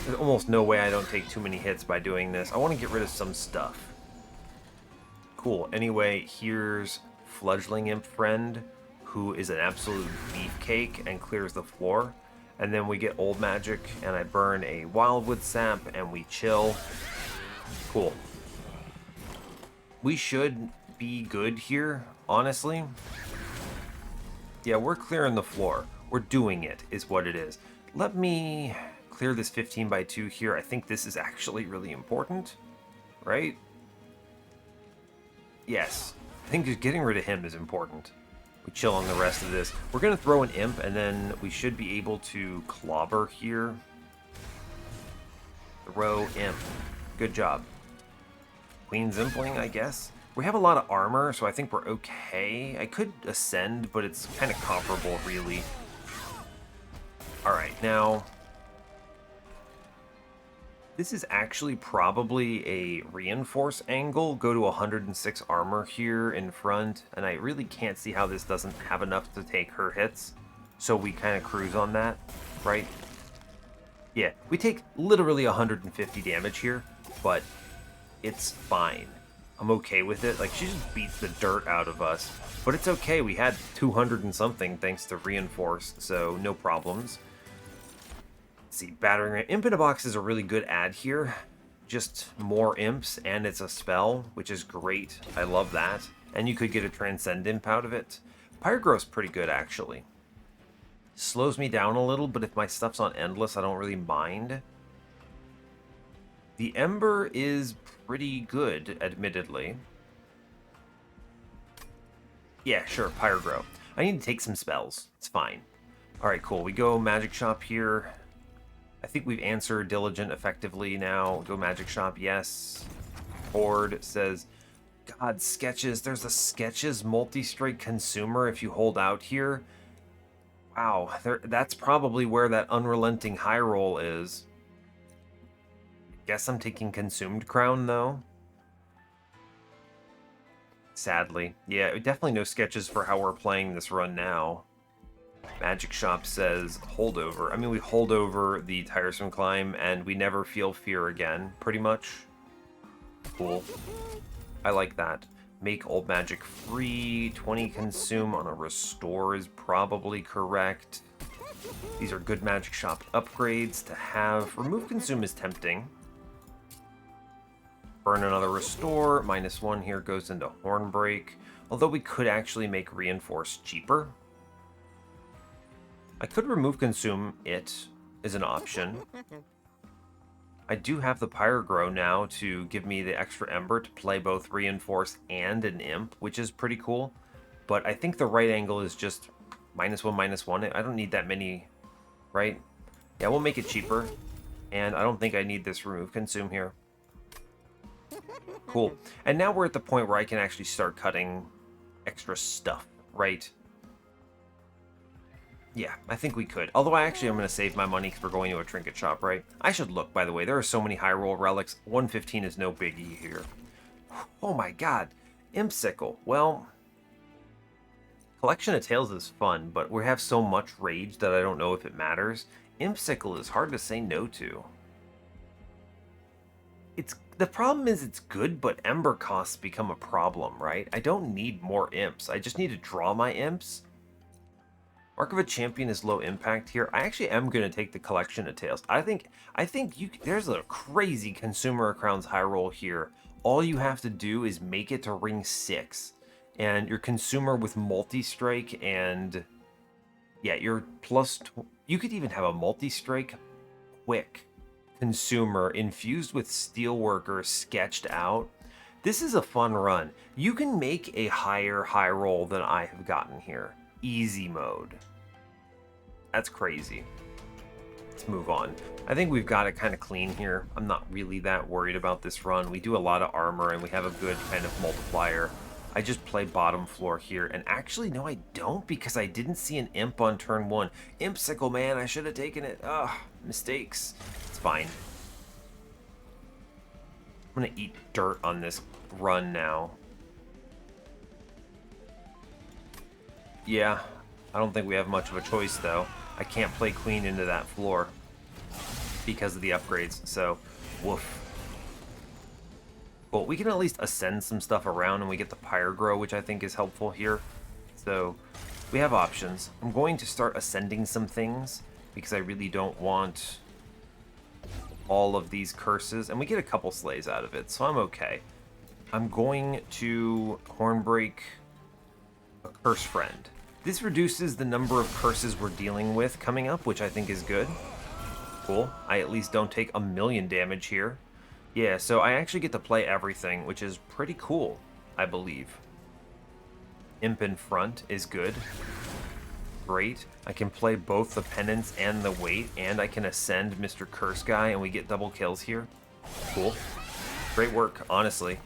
There's almost no way I don't take too many hits by doing this. I want to get rid of some stuff. Cool. Anyway, here's Fledgling Imp Friend, who is an absolute beefcake and clears the floor. And then we get Old Magic, and I burn a Wildwood Sap, and we chill. Cool. We should be good here, honestly. Yeah, we're clearing the floor. We're doing it, is what it is. Let me clear this 15x2 here. I think this is actually really important, right? Yes. I think just getting rid of him is important. We chill on the rest of this. We're going to throw an imp, and then we should be able to clobber here. Throw imp. Good job. Queen's Impling, I guess. We have a lot of armor, so I think we're okay. I could ascend, but it's kind of comparable, really. Alright, now... this is actually probably a reinforce angle. Go to 106 armor here in front, and I really can't see how this doesn't have enough to take her hits. So we kind of cruise on that, right? Yeah, we take literally 150 damage here, but it's fine. I'm okay with it. Like, she just beats the dirt out of us. But it's okay, we had 200 and something thanks to reinforce, so no problems. Let's see, Battering Ram. Imp in a Box is a really good ad here. Just more imps, and it's a spell, which is great. I love that. And you could get a Transcend Imp out of it. Pyrogro's pretty good, actually. Slows me down a little, but if my stuff's on Endless, I don't really mind. The Ember is pretty good, admittedly. Yeah, sure, Pyrogro. I need to take some spells. It's fine. Alright, cool. We go Magic Shop here. I think we've answered Diligent effectively now. Go Magic Shop, yes. Horde says, God, Sketches. There's a Sketches multi-strike consumer if you hold out here. Wow, that's probably where that unrelenting high roll is. Guess I'm taking Consumed Crown, though. Sadly. Yeah, definitely no Sketches for how we're playing this run now. Magic Shop says holdover. I mean, we hold over the Tiresome Climb, and we never feel fear again, pretty much. Cool. I like that. Make Old Magic free. 20 consume on a restore is probably correct. These are good Magic Shop upgrades to have. Remove consume is tempting. Burn another restore. -1 here goes into Hornbreak. Although we could actually make reinforce cheaper. I could remove consume it as an option. I do have the Pyrogro now to give me the extra Ember to play both Reinforce and an Imp, which is pretty cool. But I think the right angle is just -1/-1. I don't need that many, right? Yeah, we'll make it cheaper. And I don't think I need this remove consume here. Cool. And now we're at the point where I can actually start cutting extra stuff, right? Yeah, I think we could. Although I'm going to save my money because we're going to a trinket shop, right? I should look, by the way. There are so many high roll relics. 115 is no biggie here. Oh my god. Imp Sickle. Well, Collection of Tales is fun, but we have so much rage that I don't know if it matters. Imp Sickle is hard to say no to. The problem is it's good, but Ember costs become a problem, right? I don't need more imps. I just need to draw my imps. Mark of a Champion is low impact here. I actually am going to take the Collection of Tales. I think there's a crazy Consumer of Crowns high roll here. All you have to do is make it to ring 6. And your Consumer with multi-strike and... yeah, your plus... you could even have a multi-strike quick Consumer infused with Steelworker sketched out. This is a fun run. You can make a higher high roll than I have gotten here. Easy mode. That's crazy. Let's move on. I think we've got it kind of clean here. I'm not really that worried about this run. We do a lot of armor and we have a good kind of multiplier. I just play bottom floor here. And actually, no, I don't because I didn't see an imp on turn 1. Imp Sickle, man, I should have taken it. Ugh, mistakes. It's fine. I'm going to eat dirt on this run now. Yeah, I don't think we have much of a choice, though. I can't play queen into that floor because of the upgrades, so woof. Well, we can at least ascend some stuff around, and we get the Pyre Grow, which I think is helpful here. So we have options. I'm going to start ascending some things because I really don't want all of these curses, and we get a couple slays out of it, so I'm okay. I'm going to Hornbreak a Curse Friend. This reduces the number of curses we're dealing with coming up, which I think is good. Cool. I at least don't take 1,000,000 damage here. Yeah, so I actually get to play everything, which is pretty cool, I believe. Imp in front is good. Great. I can play both the Penance and the Weight, and I can ascend Mr. Curse Guy, and we get double kills here. Cool. Great work, honestly.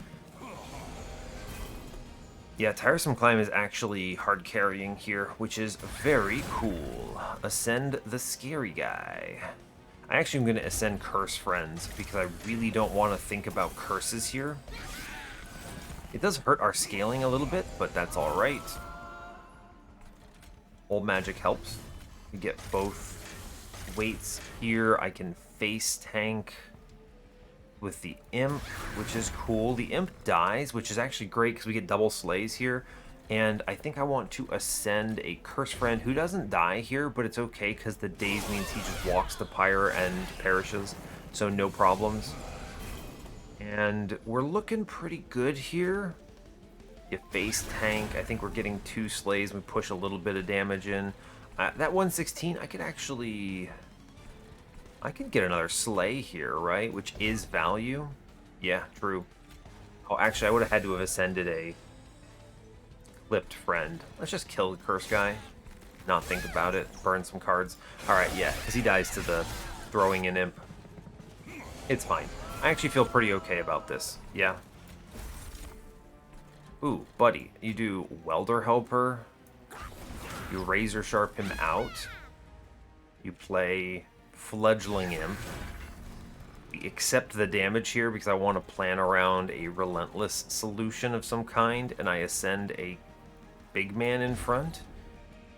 Yeah, Tiresome Climb is actually hard carrying here, which is very cool. Ascend the Scary Guy. I actually am going to ascend Curse Friends because I really don't want to think about curses here. It does hurt our scaling a little bit, but that's alright. Old Magic helps. We get both weights here. I can face tank with the Imp, which is cool. The Imp dies, which is actually great because we get double slays here. And I think I want to ascend a Curse Friend who doesn't die here, but it's okay because the daze means he just walks the Pyre and perishes, so no problems. And we're looking pretty good here. You face tank. I think we're getting 2 slays. We push a little bit of damage in. That 116, I could actually... I could get another slay here, right? Which is value. Yeah, true. Oh, actually, I would have had to have ascended a Clipped Friend. Let's just kill the Curse Guy. Not think about it. Burn some cards. Alright, yeah, because he dies to the throwing an Imp. It's fine. I actually feel pretty okay about this. Yeah. Ooh, buddy. You do Welder Helper. You Razor Sharp him out. You play Fledgling Imp. We accept the damage here because I want to plan around a Relentless solution of some kind, and I ascend a Big Man in front,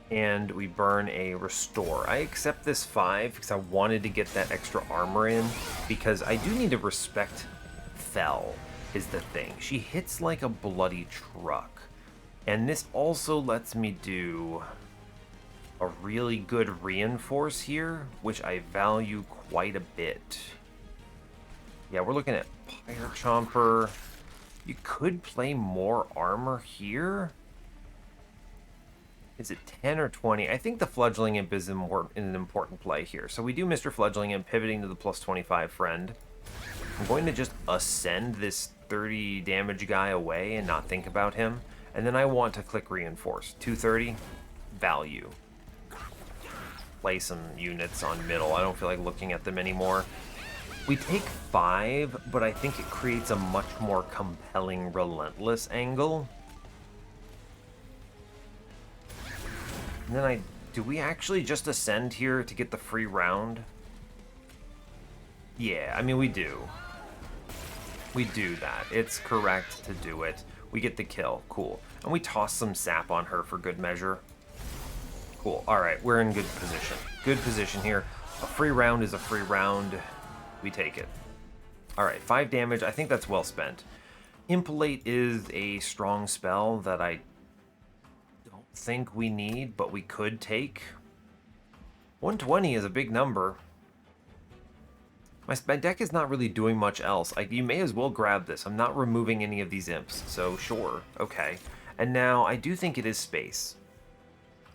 and we burn a Restore. I accept this 5 because I wanted to get that extra armor in, because I do need to respect Fell, is the thing. She hits like a bloody truck, and this also lets me do a really good reinforce here, which I value quite a bit. Yeah, we're looking at Pyre Chomper. You could play more armor here. Is it 10 or 20? I think the Fledgling Imp is an important play here. So we do Mr. Fledgling Imp, pivoting to the plus 25 friend. I'm going to just ascend this 30 damage guy away and not think about him. And then I want to click Reinforce. 230, value. Play some units on middle. I don't feel like looking at them anymore. We take 5, but I think it creates a much more compelling Relentless angle. And then do we actually just ascend here to get the free round? Yeah, I mean, we do. We do that. It's correct to do it. We get the kill. Cool. And we toss some sap on her for good measure. Cool. Alright, we're in good position. Good position here. A free round is a free round. We take it. Alright, 5 damage. I think that's well spent. Impalate is a strong spell that I don't think we need, but we could take. 120 is a big number. My deck is not really doing much else. You may as well grab this. I'm not removing any of these imps, so sure. Okay. And now, I do think it is space.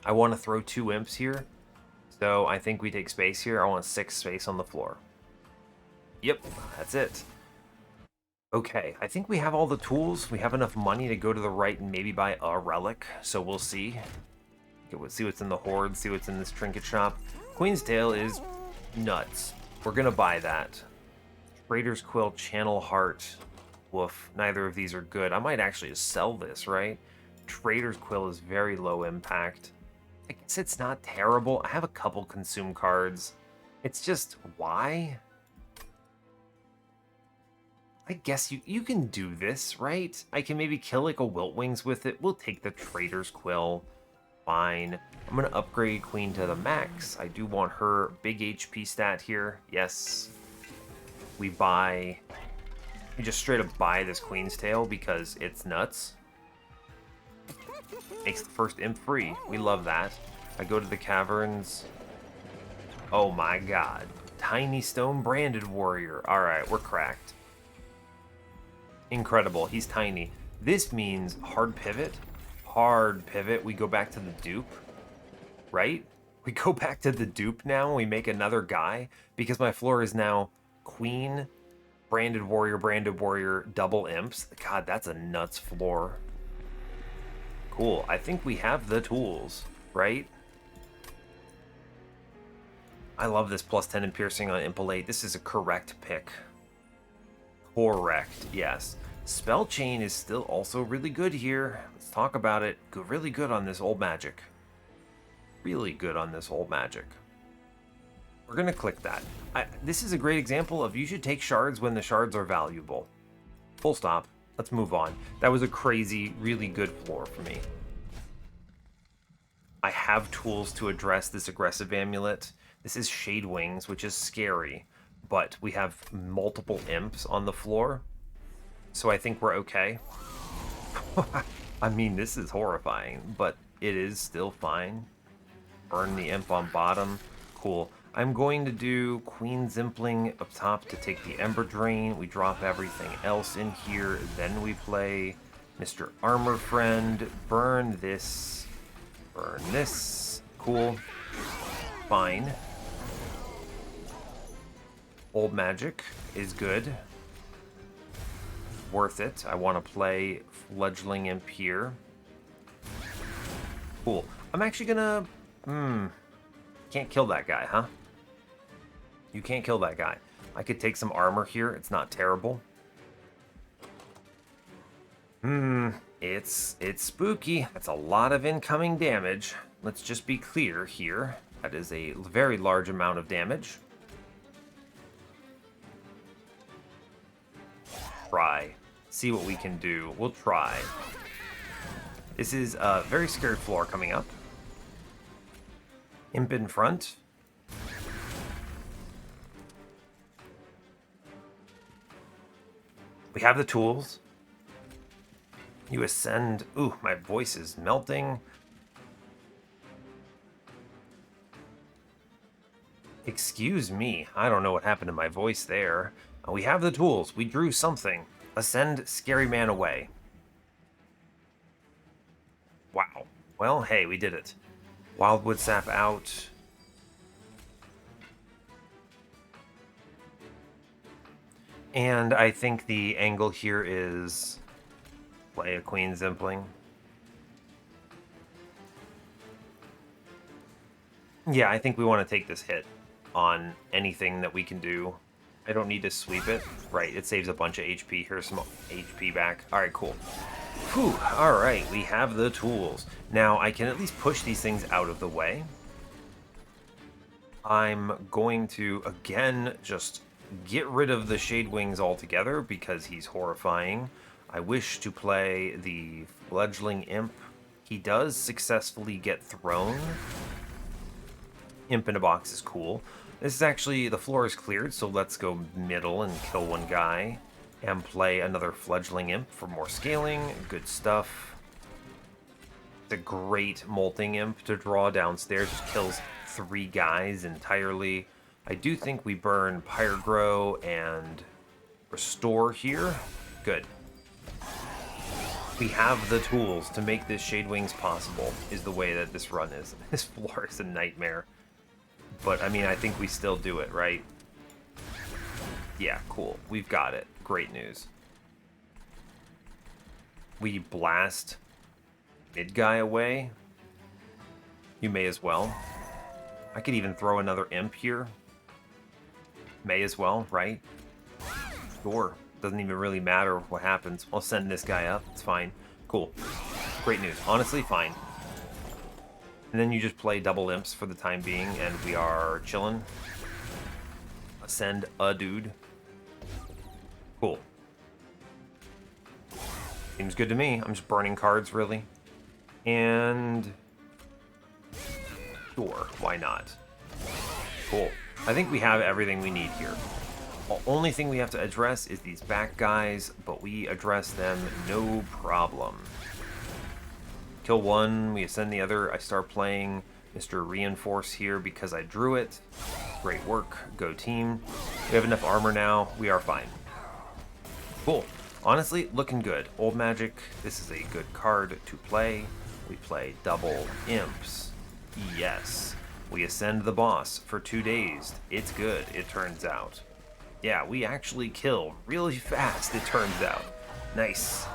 I want to throw 2 imps here, so I think we take space here. I want 6 space on the floor. Yep, that's it. Okay, I think we have all the tools. We have enough money to go to the right and maybe buy a relic, so we'll see. We'll see what's in the Horde, see what's in this trinket shop. Queen's Tail is nuts. We're gonna buy that. Trader's Quill, Channel Heart. Woof, neither of these are good. I might actually just sell this, right? Trader's Quill is very low impact. I guess it's not terrible. I have a couple consume cards. It's just, why? I guess you can do this, right? I can maybe kill like a Wiltwings with it. We'll take the Trader's Quill. fine. I'm going to upgrade Queen to the max. I do want her big HP stat here. Yes. We just straight up buy this Queen's Tail because it's nuts. Makes the first imp free. We love that. I go to the caverns. Oh my god. Tiny stone branded warrior. Alright, we're cracked. Incredible. He's tiny. This means hard pivot. Hard pivot. We go back to the dupe. Right? We go back to the dupe now and we make another guy because my floor is now queen, branded warrior, double imps. God, that's a nuts floor. Cool. I think we have the tools, right? I love this +10 in piercing on Impalate. This is a correct pick. Correct, yes. Spell Chain is still also really good here. Let's talk about it. Really good on this old magic. Really good on this old magic. We're going to click that. This is a great example of you should take shards when the shards are valuable. Full stop. Let's move on. That was a crazy, really good floor for me. I have tools to address this aggressive amulet. This is Shade Wings, which is scary, but we have multiple imps on the floor, so I think we're okay. I mean, this is horrifying, but it is still fine. Burn the imp on bottom. Cool. I'm going to do Queen Zimpling up top to take the Ember Drain. We drop everything else in here. Then we play Mr. Armor Friend. Burn this. Burn this. Cool. Fine. Old magic is good. Worth it. I want to play Fledgling Imp here. Cool. I'm actually gonna... Can't kill that guy, huh? You can't kill that guy. I could take some armor here. It's not terrible. It's spooky. That's a lot of incoming damage. Let's just be clear here. That is a very large amount of damage. Try. See what we can do. We'll try. This is a very scared floor coming up. Imp in front. We have the tools. You ascend. Ooh, my voice is melting. Excuse me. I don't know what happened to my voice there. We have the tools. We drew something. Ascend Scary Man away. Wow. Well, hey, we did it. Wildwood Sap out. And I think the angle here is play a Queen Zimpling. Yeah, I think we want to take this hit on anything that we can do. I don't need to sweep it. Right, it saves a bunch of HP. Here's some HP back. Alright, cool. Whew, alright, we have the tools. Now, I can at least push these things out of the way. I'm going to, again, just get rid of the Shade Wings altogether because he's horrifying. I wish to play the Fledgling Imp. He does successfully get thrown. Imp in a box is cool. This is actually, the floor is cleared, so let's go middle and kill one guy. And play another Fledgling Imp for more scaling. Good stuff. It's a great Molting Imp to draw downstairs. Just kills 3 guys entirely. I do think we burn Pyrogrow and Restore here. Good. We have the tools to make this Shade Wings possible, is the way that this run is. This floor is a nightmare. But, I mean, I think we still do it, right? Yeah, cool. We've got it. Great news. We blast mid guy away. You may as well. I could even throw another imp here. May as well, right? Sure. Doesn't even really matter what happens. I'll send this guy up. It's fine. Cool. Great news. Honestly, fine. And then you just play double imps for the time being, and we are chilling. Ascend a dude. Cool. Seems good to me. I'm just burning cards, really. And Sure, why not? Cool. I think we have everything we need here. The only thing we have to address is these back guys, but we address them no problem. Kill one, we ascend the other. I start playing Mr. Reinforce here because I drew it. Great work, go team. We have enough armor now, we are fine. Cool. Honestly, looking good. Old Magic, this is a good card to play. We play double imps. Yes. We ascend the boss for 2 days. It's good, it turns out. Yeah, we actually kill really fast, it turns out. Nice.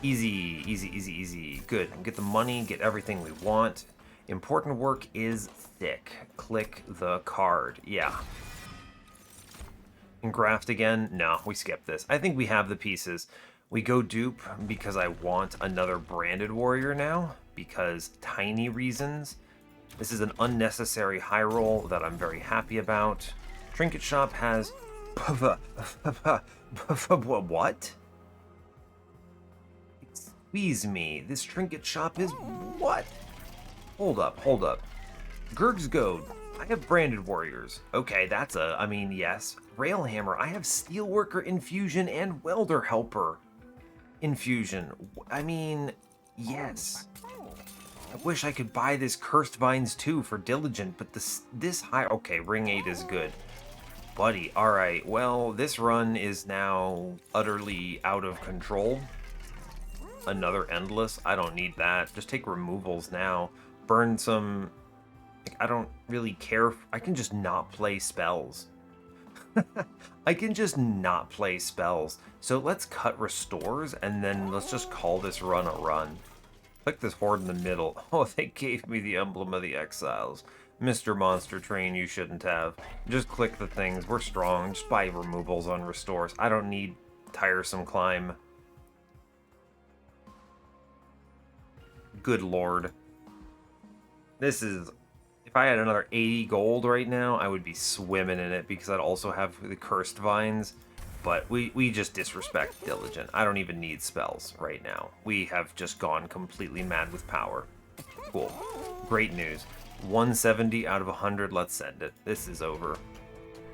Easy, easy, easy, easy. Good. Get the money, get everything we want. Important work is thick. Click the card. Yeah. Engraft again? No, we skip this. I think we have the pieces. We go dupe because I want another branded warrior now, because tiny reasons. This is an unnecessary high roll that I'm very happy about. Trinket Shop has... What? Squeeze me. This Trinket Shop is... What? Hold up, hold up. Gurg's Goad. I have branded warriors. Okay, that's a... I mean, yes. Railhammer. I have Steelworker Infusion and Welder Helper Infusion. I mean, yes. I wish I could buy this Cursed Vines too for Diligent, but this high... Okay, Ring 8 is good. Buddy, alright. Well, this run is now utterly out of control. Another Endless. I don't need that. Just take removals now. Burn some... Like, I don't really care. I can just not play spells. I can just not play spells. So let's cut restores, and then let's just call this run a run. Click this horde in the middle. Oh, they gave me the emblem of the Exiles. Mr. Monster Train, you shouldn't have. Just click the things. We're strong. Just buy removals on restores. I don't need tiresome climb. Good lord. This is... If I had another 80 gold right now, I would be swimming in it because I'd also have the Cursed Vines. But we just disrespect Diligent. I don't even need spells right now. We have just gone completely mad with power. Cool. Great news. 170 out of 100, let's send it. This is over.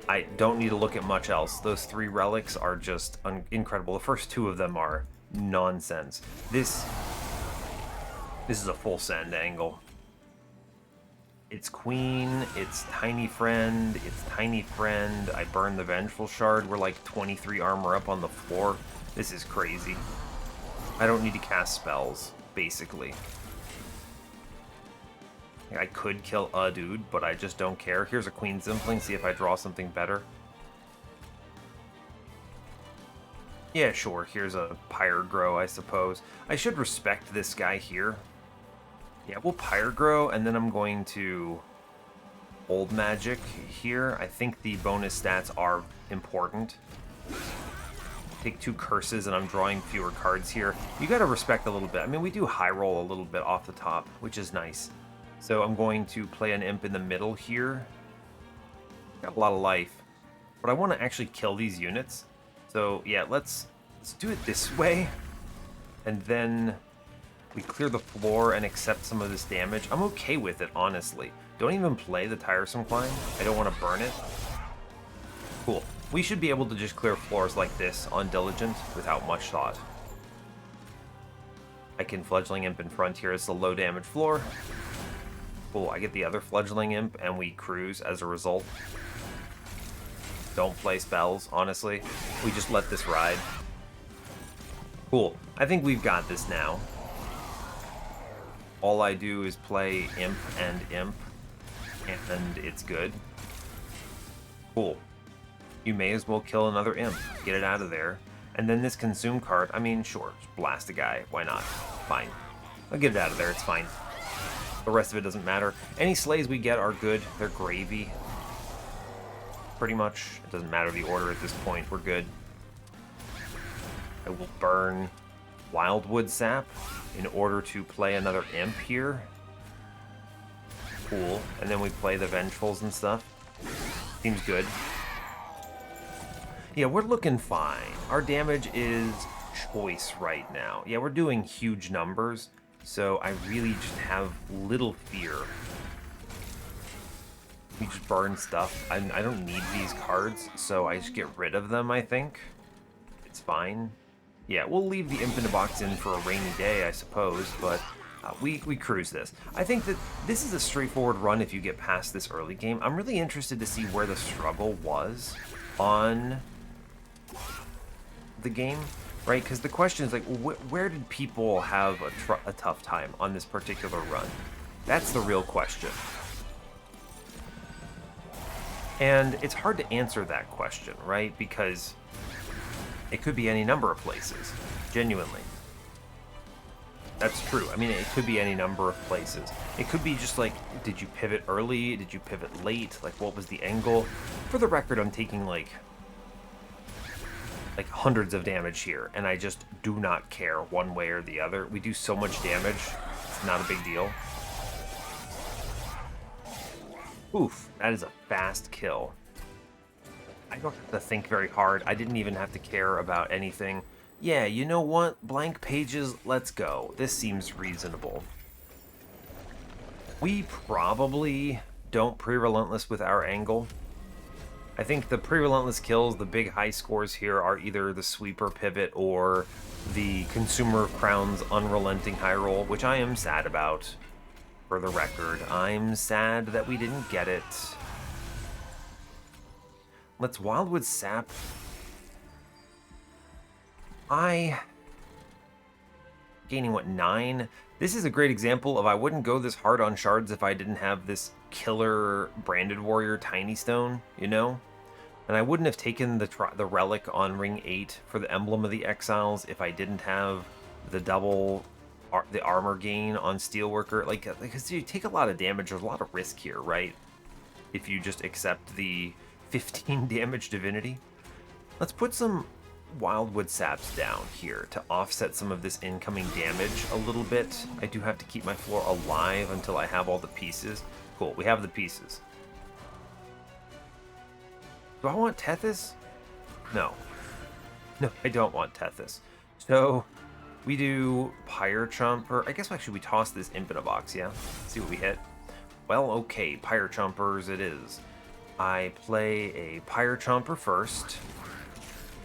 I don't need to look at much else. Those 3 relics are just incredible. The first 2 of them are nonsense. This is a full send angle. It's Queen, it's Tiny Friend, it's Tiny Friend. I burn the Vengeful Shard. We're like 23 armor up on the floor. This is crazy. I don't need to cast spells, basically. I could kill a dude, but I just don't care. Here's a Queen Zimpling, see if I draw something better. Yeah, sure, here's a Pyregrow, I suppose. I should respect this guy here. Yeah, we'll Pyregrow, and then I'm going to Old Magic here. I think the bonus stats are important. Take 2 curses, and I'm drawing fewer cards here. You gotta respect a little bit. I mean, we do high roll a little bit off the top, which is nice. So I'm going to play an imp in the middle here. Got a lot of life. But I want to actually kill these units. So yeah, let's do it this way. And then we clear the floor and accept some of this damage. I'm okay with it, honestly. Don't even play the Tiresome Climb. I don't want to burn it. Cool. We should be able to just clear floors like this on Diligent without much thought. I can Fledgling Imp in front here. It's a low damage floor. Cool, I get the other Fledgling Imp, and we cruise as a result. Don't play spells, honestly. We just let this ride. Cool. I think we've got this now. All I do is play Imp, and it's good. Cool. You may as well kill another Imp. Get it out of there. And then this Consume card, I mean, sure, just blast a guy. Why not? Fine. I'll get it out of there, it's fine. The rest of it doesn't matter. Any slays we get are good. They're gravy. Pretty much. It doesn't matter the order at this point. We're good. I will burn Wildwood Sap in order to play another Imp here. Cool. And then we play the Vengefuls and stuff. Seems good. Yeah, we're looking fine. Our damage is choice right now. Yeah, we're doing huge numbers. So I really just have little fear. We just burn stuff. I don't need these cards, so I just get rid of them, I think. It's fine. Yeah, we'll leave the Infinite Box in for a rainy day, I suppose, but we cruise this. I think that this is a straightforward run if you get past this early game. I'm really interested to see where the struggle was on the game, right? Because the question is, like, where did people have a tough time on this particular run? That's the real question. And it's hard to answer that question, right? Because it could be any number of places, genuinely. That's true. I mean, it could be any number of places. It could be just like, did you pivot early? Did you pivot late? Like, what was the angle? For the record, I'm taking like hundreds of damage here, and I just do not care one way or the other. We do so much damage, it's not a big deal. Oof, that is a fast kill. I don't have to think very hard. I didn't even have to care about anything. Yeah, you know what? Blank pages, let's go. This seems reasonable. We probably don't pre-relentless with our angle. I think the pre-relentless kills, the big high scores here, are either the sweeper pivot or the Consumer of Crowns unrelenting high roll, which I am sad about. For the record, I'm sad that we didn't get it. Let's Wildwood Sap. Gaining, what, 9? This is a great example of I wouldn't go this hard on shards if I didn't have this killer Branded Warrior Tiny Stone, you know? And I wouldn't have taken the relic on Ring 8 for the Emblem of the Exiles if I didn't have the double the armor gain on Steelworker. Like, because you take a lot of damage, there's a lot of risk here, right? If you just accept the 15 damage Divinity. Let's put some Wildwood Saps down here to offset some of this incoming damage a little bit. I do have to keep my floor alive until I have all the pieces. Cool, we have the pieces. Do I want Tethys? No. No, I don't want Tethys. So, we do Pyre Chomper. I guess actually we toss this Infinite Box, yeah? See what we hit. Well, okay, Pyre Chompers it is. I play a Pyre Chomper first.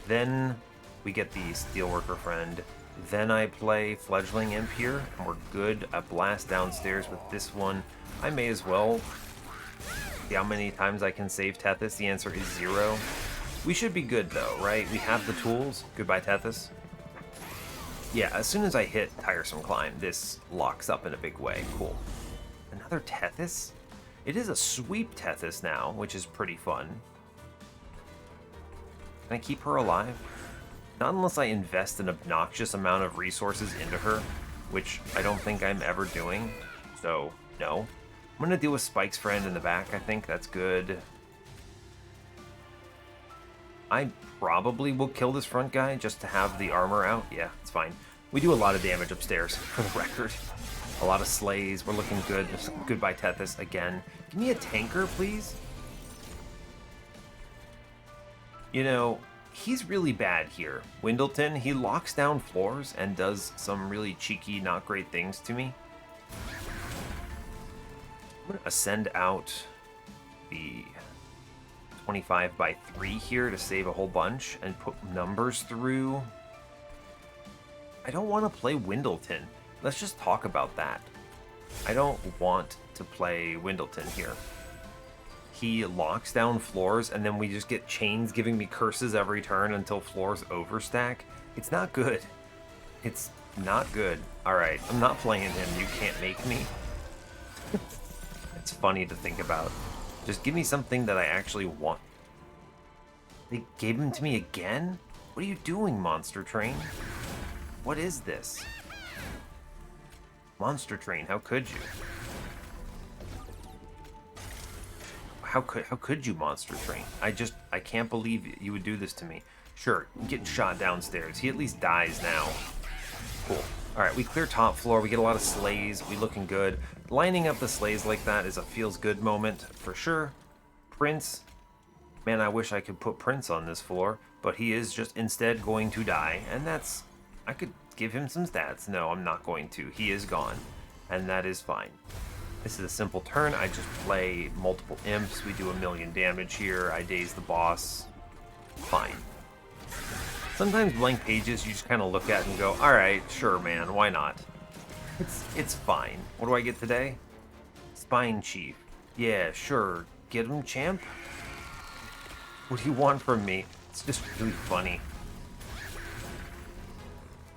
Then we get the Steelworker friend. Then I play Fledgling Imp here, and we're good. I blast downstairs with this one. I may as well see how many times I can save Tethys. The answer is 0. We should be good though, right? We have the tools. Goodbye, Tethys. Yeah, as soon as I hit Tiresome Climb, this locks up in a big way. Cool. Another Tethys? It is a sweep Tethys now, which is pretty fun. Can I keep her alive? Not unless I invest an obnoxious amount of resources into her, which I don't think I'm ever doing. So, no. I'm gonna deal with Spike's friend in the back, I think. That's good. I probably will kill this front guy just to have the armor out. Yeah, it's fine. We do a lot of damage upstairs, for the record. A lot of slays. We're looking good. Goodbye, Tethys, again. Give me a tanker, please. You know, he's really bad here. Windleton, he locks down floors and does some really cheeky, not great things to me. I'm going to ascend out the 25 by 3 here to save a whole bunch and put numbers through. I don't want to play Windleton. Let's just talk about that. I don't want to play Windleton here. He locks down floors, and then we just get chains giving me curses every turn until floors overstack. It's not good. It's not good. Alright, I'm not playing him. You can't make me. It's funny to think about. Just give me something that I actually want. They gave him to me again? What are you doing, Monster Train? What is this? Monster Train, how could you? How could you, Monster Train? I can't believe you would do this to me. Sure, get shot downstairs. He at least dies now. Cool. Alright, we clear top floor. We get a lot of slays. We looking good. Lining up the slays like that is a feels good moment, for sure. Prince. Man, I wish I could put Prince on this floor, but he is just instead going to die, and that's... I could give him some stats. No, I'm not going to. He is gone, and that is fine. This is a simple turn. I just play multiple imps. We do 1,000,000 damage here. I daze the boss. Fine. Sometimes blank pages you just kind of look at and go, all right, sure, man, why not? It's fine. What do I get today? Spine Chief. Yeah, sure. Get him, champ? What do you want from me? It's just really funny.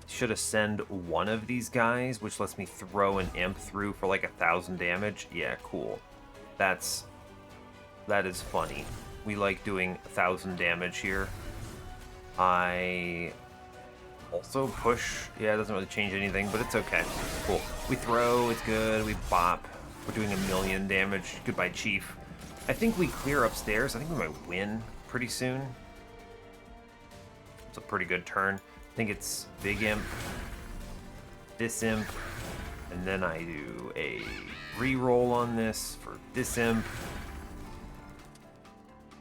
Should ascend one of these guys, which lets me throw an imp through for like 1,000 damage. Yeah, cool. That is funny. We like doing 1,000 damage here. I also push. Yeah, it doesn't really change anything, but it's okay. Cool. We throw, it's good. We bop. We're doing 1,000,000 damage. Goodbye, Chief. I think we clear upstairs. I think we might win pretty soon. It's a pretty good turn. I think it's Big Imp, this Imp, and then I do a reroll on this for this Imp.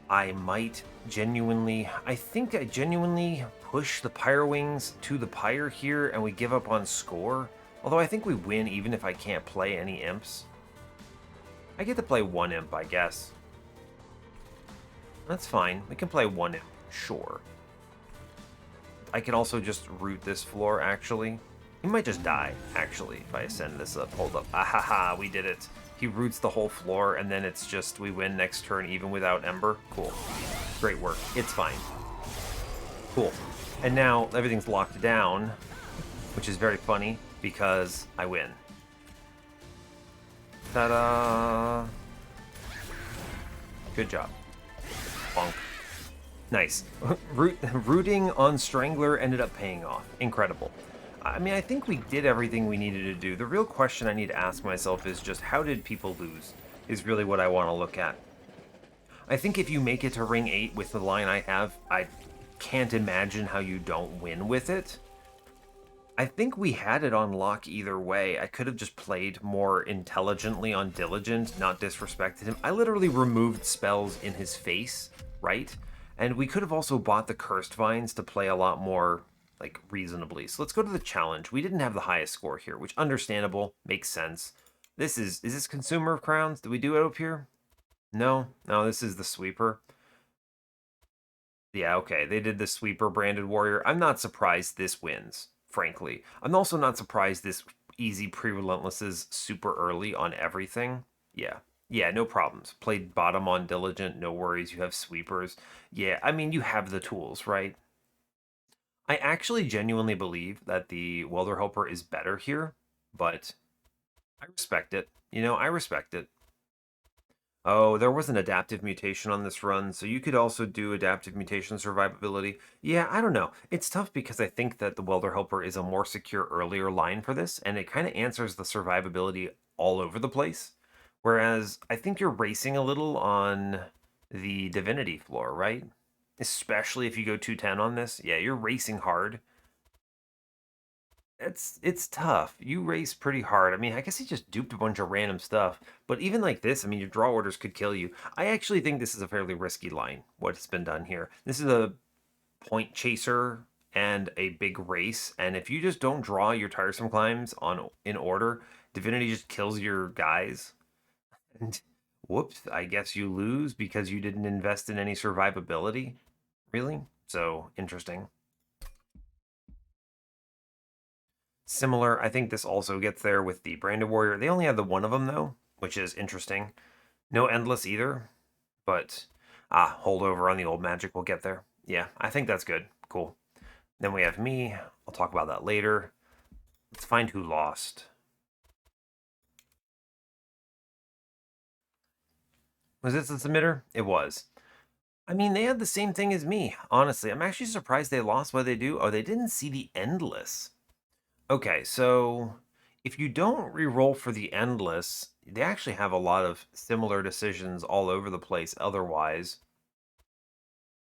I might genuinely, I think I genuinely push the Pyre Wings to the Pyre here and we give up on score. Although I think we win even if I can't play any imps. I get to play one imp, I guess. That's fine. We can play one imp, sure. I can also just root this floor, actually. He might just die, actually, if I ascend this up. Hold up. Ahaha, we did it. He roots the whole floor, and then it's just we win next turn even without Ember. Cool. Great work. It's fine. Cool. And now everything's locked down, which is very funny because I win. Ta-da! Good job. Bonk. Nice. Rooting on Strangler ended up paying off. Incredible. I mean, I think we did everything we needed to do. The real question I need to ask myself is just how did people lose? Is really what I want to look at. I think if you make it to Ring 8 with the line I have, I can't imagine how you don't win with it. I think we had it on lock either way. I could have just played more intelligently on Diligent, not disrespected him. I literally removed spells in his face, right? And we could have also bought the Cursed Vines to play a lot more, like, reasonably. So let's go to the challenge. We didn't have the highest score here, which understandable, makes sense. This is this Consumer of Crowns? Did we do it up here? No, this is the Sweeper. Yeah, okay, they did the Sweeper branded warrior. I'm not surprised this wins, frankly. I'm also not surprised this easy pre-relentless is super early on everything. Yeah, no problems. Played bottom on Diligent, no worries. You have Sweepers. Yeah, I mean, you have the tools, right? I actually genuinely believe that the Welder Helper is better here, but I respect it. You know, I respect it. Oh, there was an adaptive mutation on this run, so you could also do adaptive mutation survivability. Yeah, I don't know. It's tough because I think that the Welder Helper is a more secure earlier line for this, and it kind of answers the survivability all over the place. Whereas I think you're racing a little on the Divinity floor, right? Especially if you go 210 on this. Yeah, you're racing hard. It's tough. You race pretty hard. I mean, I guess he just duped a bunch of random stuff. But even like this, I mean, your draw orders could kill you. I actually think this is a fairly risky line, what's been done here. This is a point chaser and a big race. And if you just don't draw your tiresome climbs in order, Divinity just kills your guys. And whoops, I guess you lose because you didn't invest in any survivability. Really? So interesting. Similar, I think this also gets there with the Branded Warrior. They only have the one of them, though, which is interesting. No Endless either, but holdover on the old magic. We'll get there. Yeah, I think that's good. Cool. Then we have me. I'll talk about that later. Let's find who lost. Was this the submitter? It was. I mean, they had the same thing as me, honestly. I'm actually surprised they lost what they do. Oh, they didn't see the Endless. Okay, so if you don't re-roll for the Endless, they actually have a lot of similar decisions all over the place otherwise.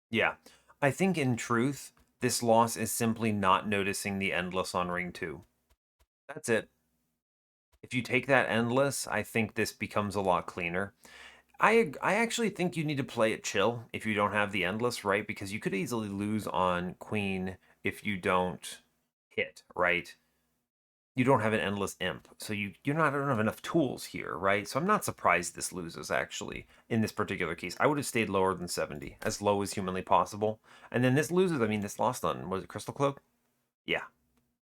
Yeah, I think in truth, this loss is simply not noticing the Endless on Ring 2. That's it. If you take that Endless, I think this becomes a lot cleaner. I actually think you need to play it chill if you don't have the Endless, right? Because you could easily lose on Queen if you don't hit, right? you don't have an endless imp, so you don't have enough tools here, right? So I'm not surprised this loses actually in this particular case. I would have stayed lower than 70, as low as humanly possible. And then this loses. I mean, this lost on, was it Crystal Cloak? Yeah,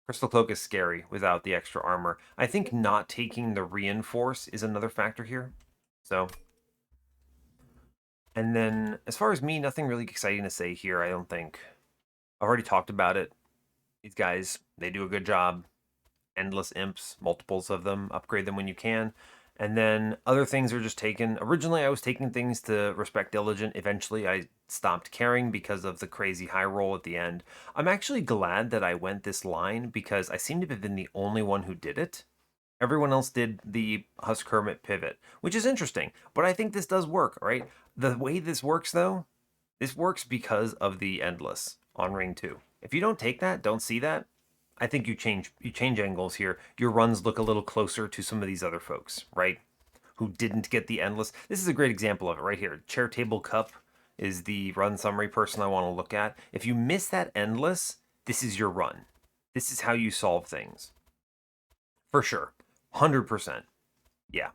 Crystal Cloak is scary without the extra armor. I think not taking the reinforce is another factor here. So, and then as far as me, nothing really exciting to say here. I don't think. I've already talked about it. These guys, they do a good job. Endless imps, multiples of them, upgrade them when you can. And then other things are just taken. Originally, I was taking things to respect diligent. Eventually, I stopped caring because of the crazy high roll at the end. I'm actually glad that I went this line because I seem to have been the only one who did it. Everyone else did the Husk Hermit pivot, which is interesting. But I think this does work, right? The way this works, though, this works because of the endless on ring 2. If you don't take that, don't see that, I think you change angles here. Your runs look a little closer to some of these other folks, right? Who didn't get the endless. This is a great example of it right here. Chair Table Cup is the run summary person I want to look at. If you miss that endless, this is your run. This is how you solve things. For sure. 100%. Yeah.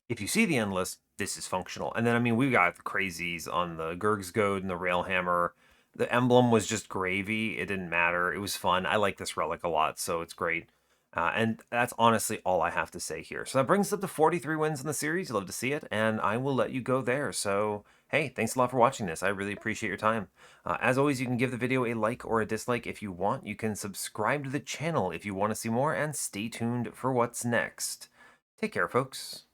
If you see the endless, this is functional. And then, I mean, we got the crazies on the Gurg's Goad and the Railhammer. The emblem was just gravy. It didn't matter. It was fun. I like this relic a lot, so it's great. And that's honestly all I have to say here. So that brings us up to 43 wins in the series. You'd love to see it, and I will let you go there. So, hey, thanks a lot for watching this. I really appreciate your time. As always, you can give the video a like or a dislike if you want. You can subscribe to the channel if you want to see more, and stay tuned for what's next. Take care, folks.